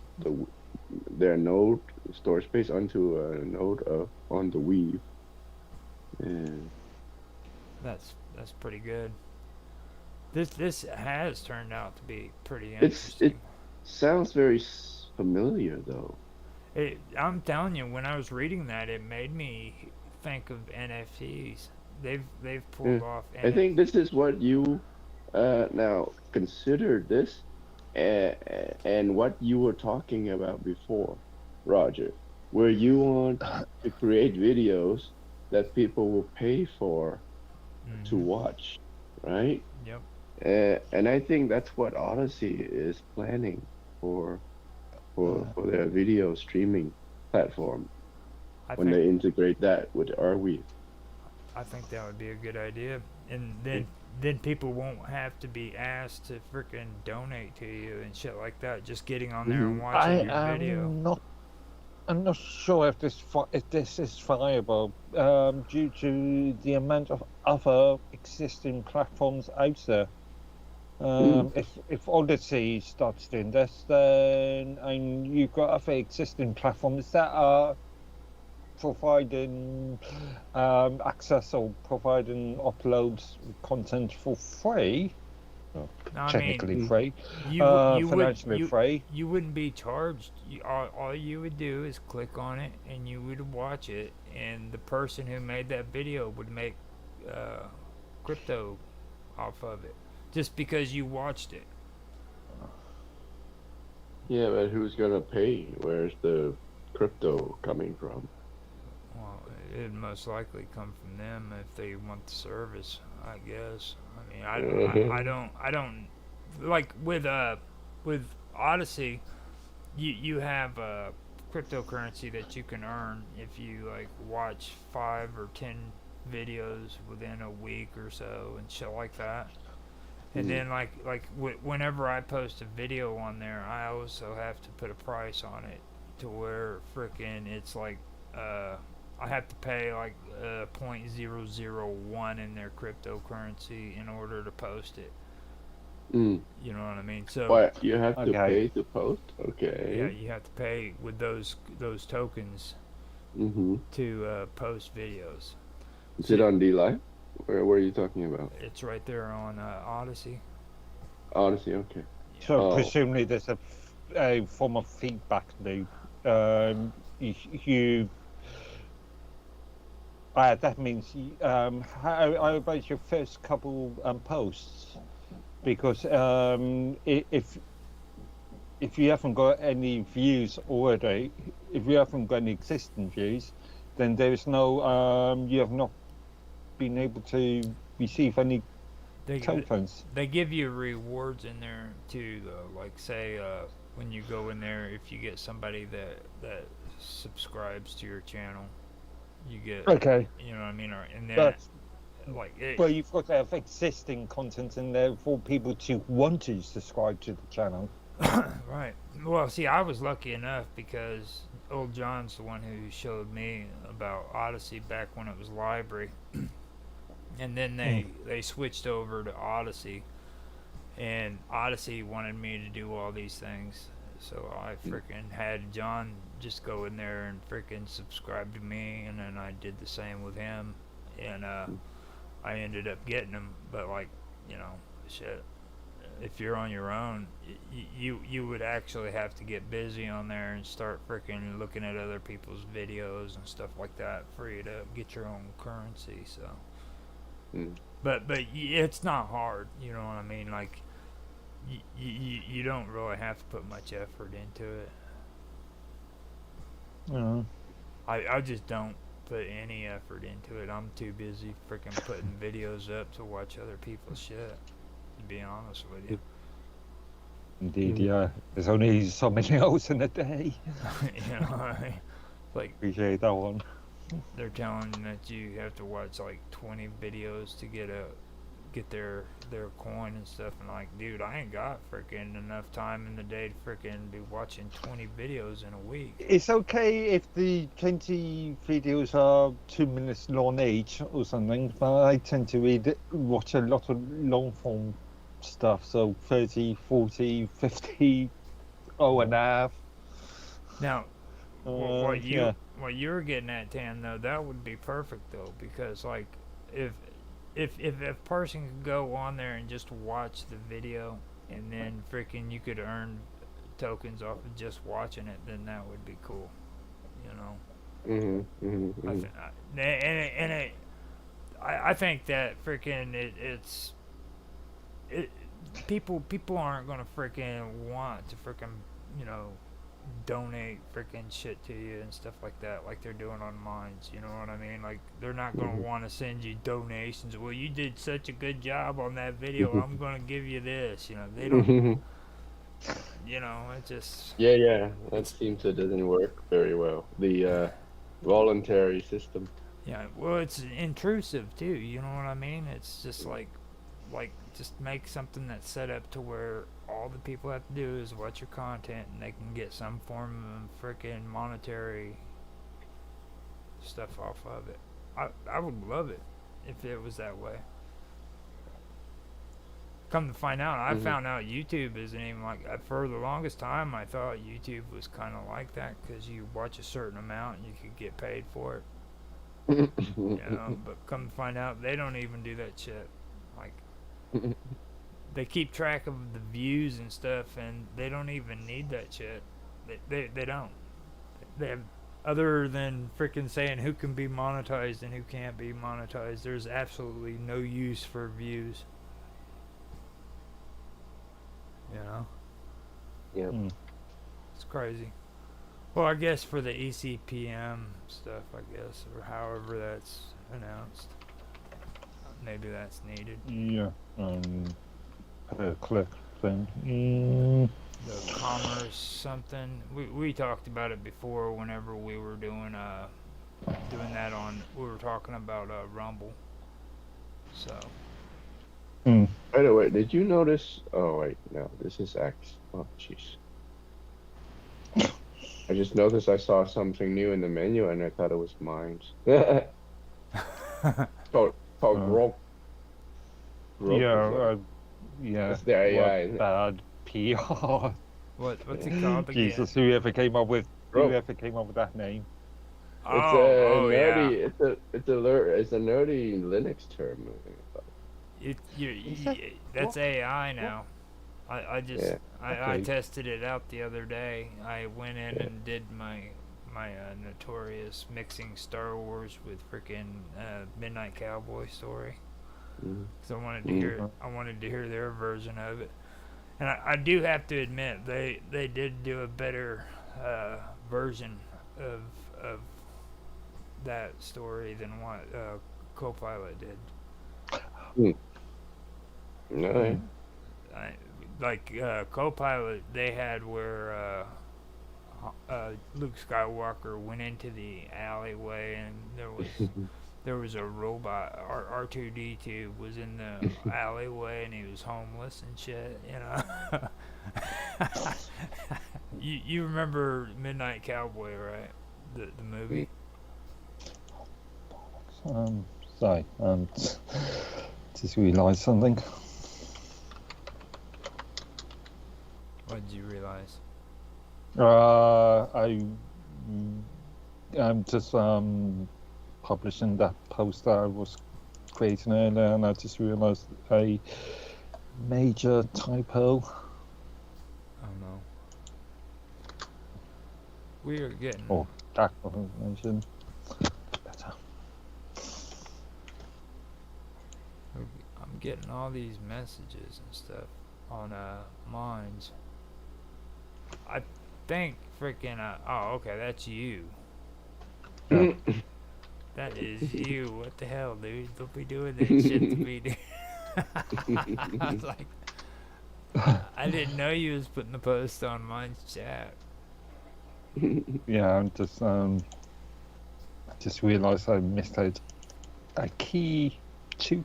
Speaker 3: their node, storage space onto a node on the Weave. And
Speaker 1: that's pretty good. This has turned out to be pretty interesting.
Speaker 3: It sounds very familiar, though.
Speaker 1: I'm telling you, when I was reading that, it made me think of NFTs. They've pulled off.
Speaker 3: I think this is what you now consider this, and what you were talking about before, Roger, where you want to create videos that people will pay for to watch, right?
Speaker 1: Yep.
Speaker 3: And I think that's what Odyssey is planning for their video streaming platform when they integrate that with Arweave.
Speaker 1: I think that would be a good idea, and then people won't have to be asked to freaking donate to you and shit like that. Just getting on there and watching your video.
Speaker 2: I'm not sure if this is viable due to the amount of other existing platforms out there. If Odyssey starts doing this, then you've got other existing platforms that are providing access or providing uploads content for free. Well,
Speaker 1: No, I
Speaker 2: technically
Speaker 1: mean,
Speaker 2: free.
Speaker 1: you
Speaker 2: Financially free.
Speaker 1: you wouldn't be charged. All you would do is click on it and you would watch it, and the person who made that video would make crypto off of it just because you watched it.
Speaker 3: Yeah, but who's gonna pay? Where's the crypto coming from?
Speaker 1: Well, it'd most likely come from them if they want the service, I guess. I mean, I don't like with Odyssey. You have cryptocurrency that you can earn if you like watch 5 or 10 videos within a week or so and shit like that. And then whenever I post a video on there, I also have to put a price on it to where frickin' it's like I have to pay like 0.001 in their cryptocurrency in order to post it.
Speaker 3: Mm.
Speaker 1: You know what I mean? So
Speaker 3: But you have to pay to post?
Speaker 1: yeah,
Speaker 3: Okay.
Speaker 1: you have to pay with those tokens
Speaker 3: Mm-hmm.
Speaker 1: to post videos.
Speaker 3: Is it on D-Live? Where are you talking about?
Speaker 1: It's right there on Odyssey.
Speaker 3: Odyssey, okay.
Speaker 2: So presumably there's a form of feedback loop. That means how about your first couple posts? Because if you haven't got any views already, if you haven't got any existing views, then there is no you have not been able to receive any tokens.
Speaker 1: They give you rewards in there too, though. Like say when you go in there, if you get somebody that subscribes to your channel, you get You know what I mean? And then
Speaker 2: Well, you've got to have existing content in there for people to want to subscribe to the channel.
Speaker 1: Right. Well, see, I was lucky enough because old John's the one who showed me about Odyssey back when it was Library. And then they switched over to Odyssey, and Odyssey wanted me to do all these things, so I freaking had John just go in there and freaking subscribe to me, and then I did the same with him, and I ended up getting him. But like, you know, shit, if you're on your own, you would actually have to get busy on there and start freaking looking at other people's videos and stuff like that for you to get your own currency. So. But it's not hard, you know what I mean? Like, you don't really have to put much effort into it. I just don't put any effort into it. I'm too busy freaking putting videos up to watch other people's shit, to be honest with you.
Speaker 2: Indeed, yeah. There's only so many hours in a day.
Speaker 1: You know, like,
Speaker 2: appreciate that one.
Speaker 1: They're telling that you have to watch like 20 videos to get their coin and stuff, and like, dude, I ain't got freaking enough time in the day to freaking be watching 20 videos in a week.
Speaker 2: It's okay if the 20 videos are 2 minutes long each or something, but I tend to watch a lot of long form stuff, so 30, 40, 50, and a half.
Speaker 1: Now, what you're getting at, Tan, though, that would be perfect though, because like if a person could go on there and just watch the video, and then freaking you could earn tokens off of just watching it, then that would be cool, you know. I think that freaking people aren't gonna freaking want to freaking, you know, donate freaking shit to you and stuff like that, like they're doing on Mines. You know what I mean? Like, they're not gonna want to send you donations. Well, you did such a good job on that video, I'm gonna give you this. You know, they don't. You know, it just.
Speaker 3: Yeah. That seems it doesn't work very well. The voluntary system.
Speaker 1: Yeah, well, it's intrusive too. You know what I mean? It's just like just make something that's set up to where all the people have to do is watch your content, and they can get some form of freaking monetary stuff off of it. I would love it if it was that way. Come to find out, I found out YouTube isn't even like. For the longest time, I thought YouTube was kind of like that, because you watch a certain amount and you could get paid for it. You know, but come to find out, they don't even do that shit. Like, they keep track of the views and stuff, and they don't even need that shit. They don't. They have, other than freaking saying who can be monetized and who can't be monetized, there's absolutely no use for views. You know?
Speaker 3: Yeah.
Speaker 1: It's crazy. Well, I guess for the ECPM stuff, I guess, or however that's announced, maybe that's needed.
Speaker 2: Yeah. Per click thing.
Speaker 1: The commerce something. We talked about it before whenever we were doing that on. We were talking about Rumble. So.
Speaker 3: By the way, did you notice? Oh wait, no, this is X. Oh jeez. I just noticed I saw something new in the menu and I thought it was Minds. called Grok.
Speaker 2: Yeah.
Speaker 3: It's the AI.
Speaker 2: Bad PR.
Speaker 1: What's it called again?
Speaker 2: Jesus, whoever came up with that name.
Speaker 3: Nerdy. Yeah. It's a nerdy Linux term.
Speaker 1: That's AI now. I tested it out the other day. I went in and did my notorious mixing Star Wars with freaking Midnight Cowboy story. Because I wanted to hear their version of it, and I do have to admit they did do a better version of that story than what Copilot did.
Speaker 3: No.
Speaker 1: Copilot, they had where Luke Skywalker went into the alleyway and there was a robot. R2-D2 was in the alleyway and he was homeless and shit. You know. you remember Midnight Cowboy, right? The movie.
Speaker 2: Sorry. Just realised something.
Speaker 1: What did you realize?
Speaker 2: I'm just publishing that post that I was creating earlier, and I just realised a major typo.
Speaker 1: Oh no. We are getting.
Speaker 2: Oh, that information. Better.
Speaker 1: I'm getting all these messages and stuff on Minds. I think freaking oh okay, that's you. That is you. What the hell, dude? Don't be doing that shit to me, dude. I was like, I didn't know you was putting the post on Minds chat.
Speaker 2: Yeah, I'm just realised I missed out two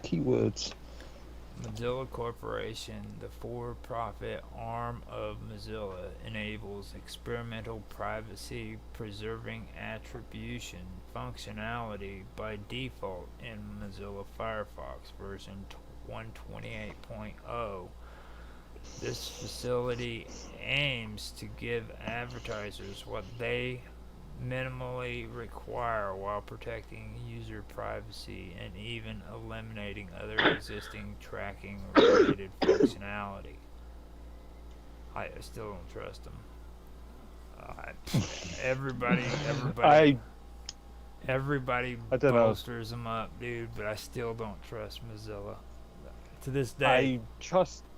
Speaker 2: keywords.
Speaker 1: Mozilla Corporation, the for-profit arm of Mozilla, enables experimental privacy-preserving attribution functionality by default in Mozilla Firefox version 128.0. This facility aims to give advertisers what they minimally require while protecting user privacy and even eliminating other existing tracking related functionality. I still don't trust them. Everybody bolsters them up, dude, but I still don't trust Mozilla to this day.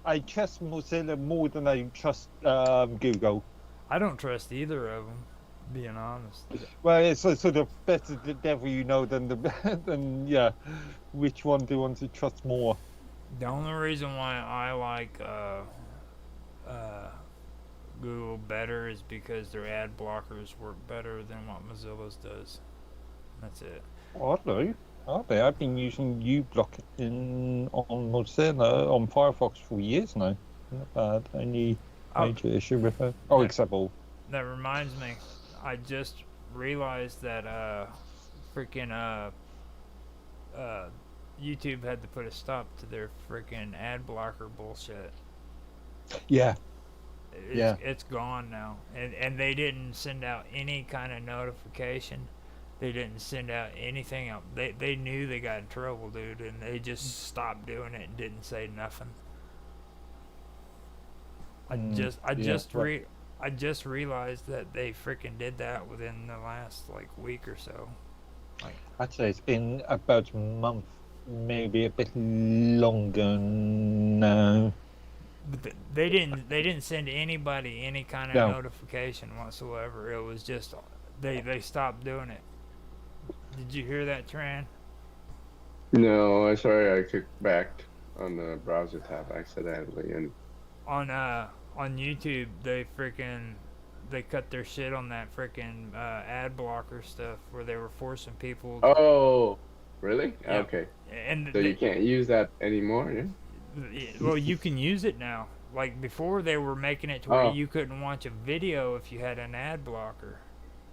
Speaker 2: I trust Mozilla more than I trust Google.
Speaker 1: I don't trust either of them, being honest.
Speaker 2: Well, it's sort of better the devil you know than which one do you want to trust more?
Speaker 1: The only reason why I like Google better is because their ad blockers work better than what Mozilla's does. That's it.
Speaker 2: Are they? I've been using uBlock on Mozilla on Firefox for years now. Not bad. Any major issue with it? Except all.
Speaker 1: That reminds me, I just realized that YouTube had to put a stop to their freaking ad blocker bullshit.
Speaker 2: Yeah.
Speaker 1: It's gone now, and they didn't send out any kind of notification. They didn't send out anything else. They knew they got in trouble, dude, and they just stopped doing it and didn't say nothing. I just realized that they freaking did that within the last like week or so. Like,
Speaker 2: I'd say it's been about a month, maybe a bit longer now.
Speaker 1: but they didn't send anybody any kind of notification whatsoever. It was just they stopped doing it. Did you hear that, Tran?
Speaker 3: No, I'm sorry, I clicked back on the browser tab accidentally, and
Speaker 1: on YouTube they cut their shit on that freaking ad blocker stuff where they were forcing people to,
Speaker 3: oh, really?
Speaker 1: yeah.
Speaker 3: Okay.
Speaker 1: And
Speaker 3: So you can't use that anymore, yeah?
Speaker 1: well, you can use it now. Like before, they were making it to where you couldn't watch a video if you had an ad blocker,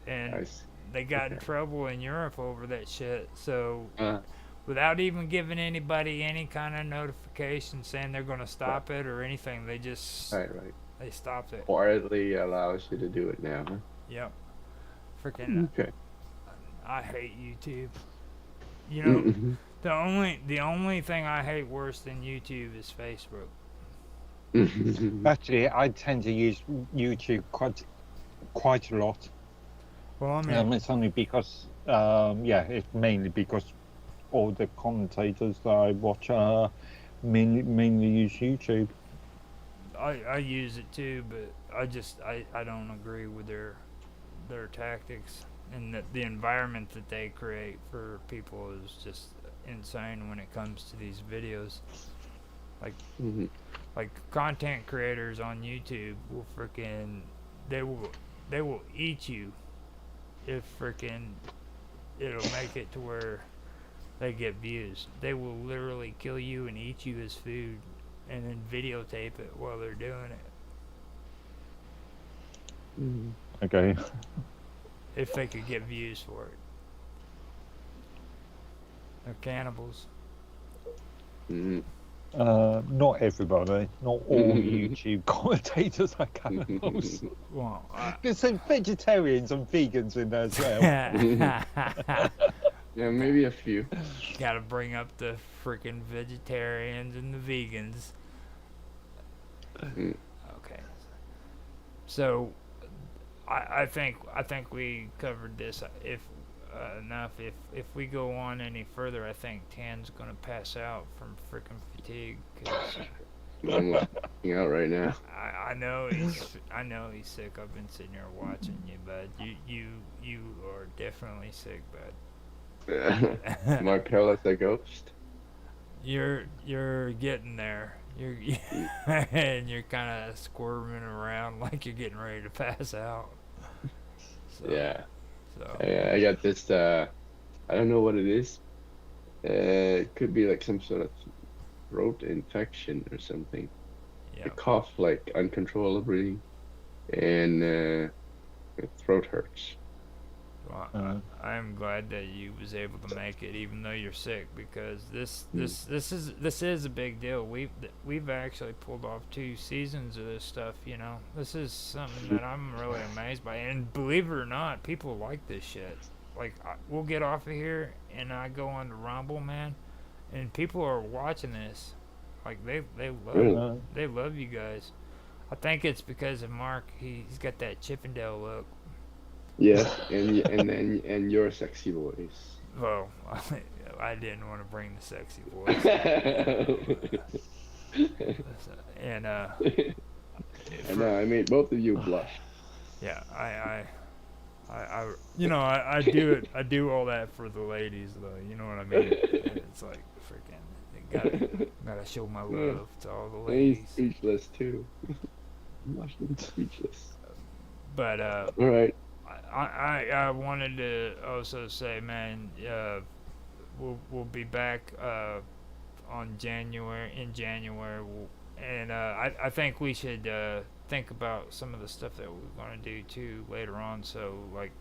Speaker 1: and they got in trouble in Europe over that shit. So, without even giving anybody any kind of notification saying they're going to stop it or anything, they just they stopped it.
Speaker 3: Quietly allows you to do it now, huh?
Speaker 1: Yep. Freaking.
Speaker 3: Okay.
Speaker 1: I hate YouTube. You know, the only thing I hate worse than YouTube is Facebook.
Speaker 2: Actually, I tend to use YouTube quite a lot.
Speaker 1: Well, I mean,
Speaker 2: it's only because, it's mainly because all the commentators that I watch mainly use YouTube.
Speaker 1: I use it too, but I don't agree with their tactics, and that the environment that they create for people is just insane when it comes to these videos. Like content creators on YouTube will freaking they will eat you if freaking it'll make it to where they get views. They will literally kill you and eat you as food and then videotape it while they're doing it.
Speaker 2: Okay.
Speaker 1: If they could get views for it. They're cannibals.
Speaker 2: Not everybody, not all YouTube commentators are cannibals.
Speaker 1: Well,
Speaker 2: there's some vegetarians and vegans in there as well.
Speaker 3: Yeah, maybe a few.
Speaker 1: Gotta bring up the freaking vegetarians and the vegans. Okay. So, I think we covered this. If enough. If we go on any further, I think Tan's gonna pass out from freaking fatigue. Cause
Speaker 3: I'm locking out right now.
Speaker 1: I know he's sick. I've been sitting here watching you, bud. You are definitely sick, bud.
Speaker 3: My pale as a ghost.
Speaker 1: You're getting there. And you're kind of squirming around like you're getting ready to pass out. So,
Speaker 3: yeah.
Speaker 1: So
Speaker 3: I got this. I don't know what it is. It could be like some sort of throat infection or something.
Speaker 1: Yeah.
Speaker 3: I cough like uncontrollably, and my throat hurts.
Speaker 1: Well, I'm glad that you was able to make it, even though you're sick, because this is a big deal. We've actually pulled off 2 seasons of this stuff. You know, this is something that I'm really amazed by, and believe it or not, people like this shit. Like, we'll get off of here, and I go on to Rumble, man, and people are watching this. Like, they love you guys. I think it's because of Mark. He's got that Chippendale look.
Speaker 3: Yes, and your sexy voice.
Speaker 1: Well, I didn't want to bring the sexy voice. And
Speaker 3: I know I made both of you blush.
Speaker 1: Yeah, I you know, I do it. I do all that for the ladies, though. You know what I mean? It's like freaking gotta show my love to all the ladies.
Speaker 3: He's speechless too. I'm speechless.
Speaker 1: But
Speaker 3: all right.
Speaker 1: I wanted to also say, man, we'll be back in January, and I think we should think about some of the stuff that we're going to do too later on. So, like,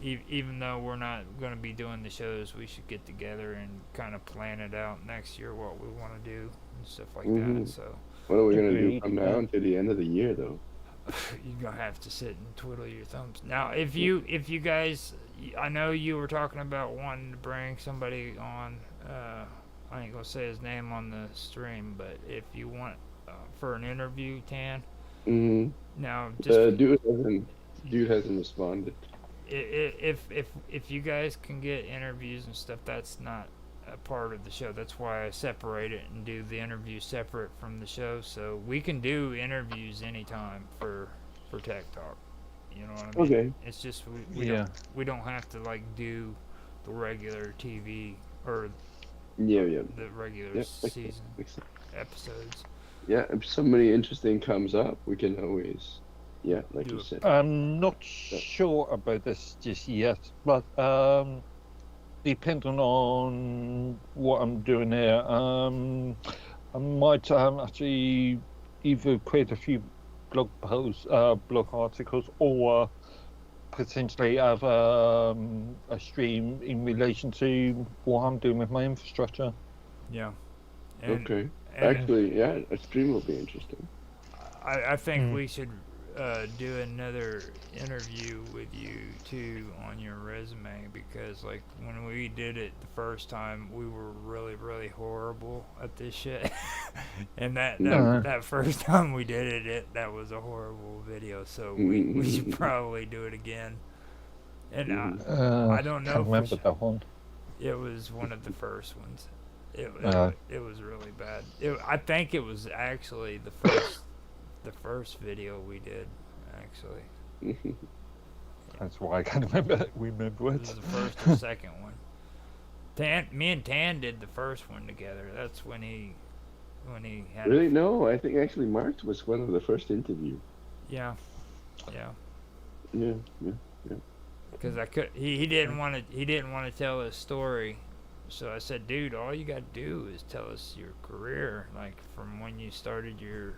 Speaker 1: even though we're not going to be doing the shows, we should get together and kind of plan it out next year what we want to do and stuff like that. So,
Speaker 3: what are we going to do from now until the end of the year, though?
Speaker 1: You're gonna have to sit and twiddle your thumbs. Now, if you guys, I know you were talking about wanting to bring somebody on. I ain't gonna say his name on the stream, but if you want for an interview, Tan,
Speaker 3: Mm-hmm.
Speaker 1: Now, just
Speaker 3: dude hasn't responded.
Speaker 1: if you guys can get interviews and stuff, that's not a part of the show. That's why I separate it and do the interview separate from the show. So we can do interviews anytime for Tech Talk. You know what I mean?
Speaker 3: Okay.
Speaker 1: It's just we don't have to like do the regular TV or the regular season episodes.
Speaker 3: Yeah, if somebody interesting comes up, we can always, like you said.
Speaker 2: I'm not sure about this just yet, but depending on what I'm doing here, I might actually either create a few blog posts, blog articles, or potentially have a stream in relation to what I'm doing with my infrastructure.
Speaker 1: Yeah.
Speaker 3: Okay. Actually, a stream will be interesting.
Speaker 1: I think we should do another interview with you too on your resume, because like when we did it the first time, we were really horrible at this shit. And that first time we did it, that was a horrible video. So we should probably do it again. And I don't know.
Speaker 2: Can't remember that one.
Speaker 1: It was one of the first ones. It was really bad. I think it was actually the first video we did, actually.
Speaker 2: That's why I can't remember it.
Speaker 1: It was the first or second one. Me and Tan did the first one together. That's when he had.
Speaker 3: Really? No, I think actually Mark was one of the first interview.
Speaker 1: Yeah. Because he didn't want to tell his story. So I said, dude, all you got to do is tell us your career, like from when you started your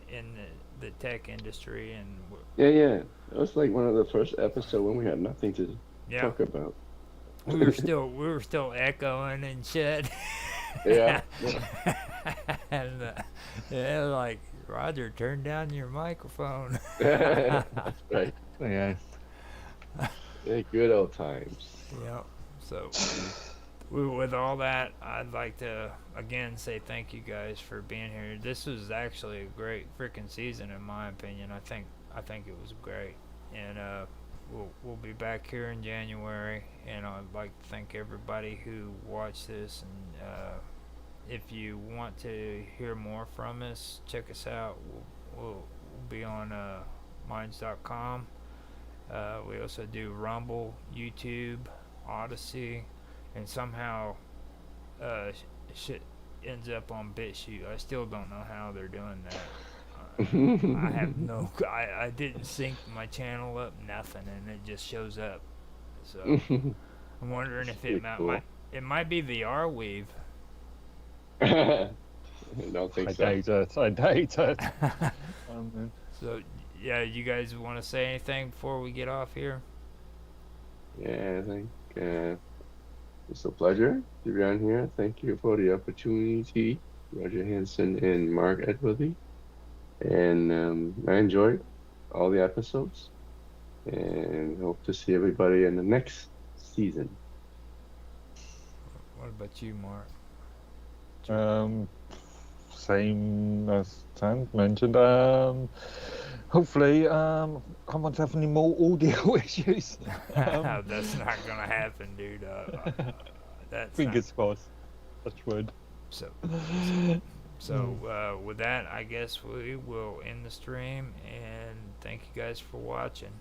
Speaker 1: in the tech industry. And
Speaker 3: it was like one of the first episodes when we had nothing to talk about.
Speaker 1: we were still echoing and shit. And like, Roger, turn down your microphone.
Speaker 3: That's right.
Speaker 2: Yeah.
Speaker 3: Good old times.
Speaker 1: Yeah. So, with all that, I'd like to again say thank you guys for being here. This was actually a great freaking season, in my opinion. I think it was great, and we'll be back here in January. And I'd like to thank everybody who watched this. And if you want to hear more from us, check us out. We'll be on minds.com. We also do Rumble, YouTube, Odyssey, and somehow shit ends up on BitChute. I still don't know how they're doing that. I have no. I didn't sync my channel up, nothing, and it just shows up. So I'm wondering if it might be the Arweave.
Speaker 3: I don't think so.
Speaker 2: I doubt it.
Speaker 1: So yeah, you guys want to say anything before we get off here?
Speaker 3: Yeah, I think it's a pleasure to be on here. Thank you for the opportunity, Roger Hansen and Mark Edworthy. And I enjoyed all the episodes, and hope to see everybody in the next season.
Speaker 1: What about you, Mark?
Speaker 2: Same as Tan mentioned. Hopefully, I won't have any more audio issues.
Speaker 1: That's not gonna happen, dude.
Speaker 2: Fingers crossed. Touch wood.
Speaker 1: So with that, I guess we will end the stream, and thank you guys for watching.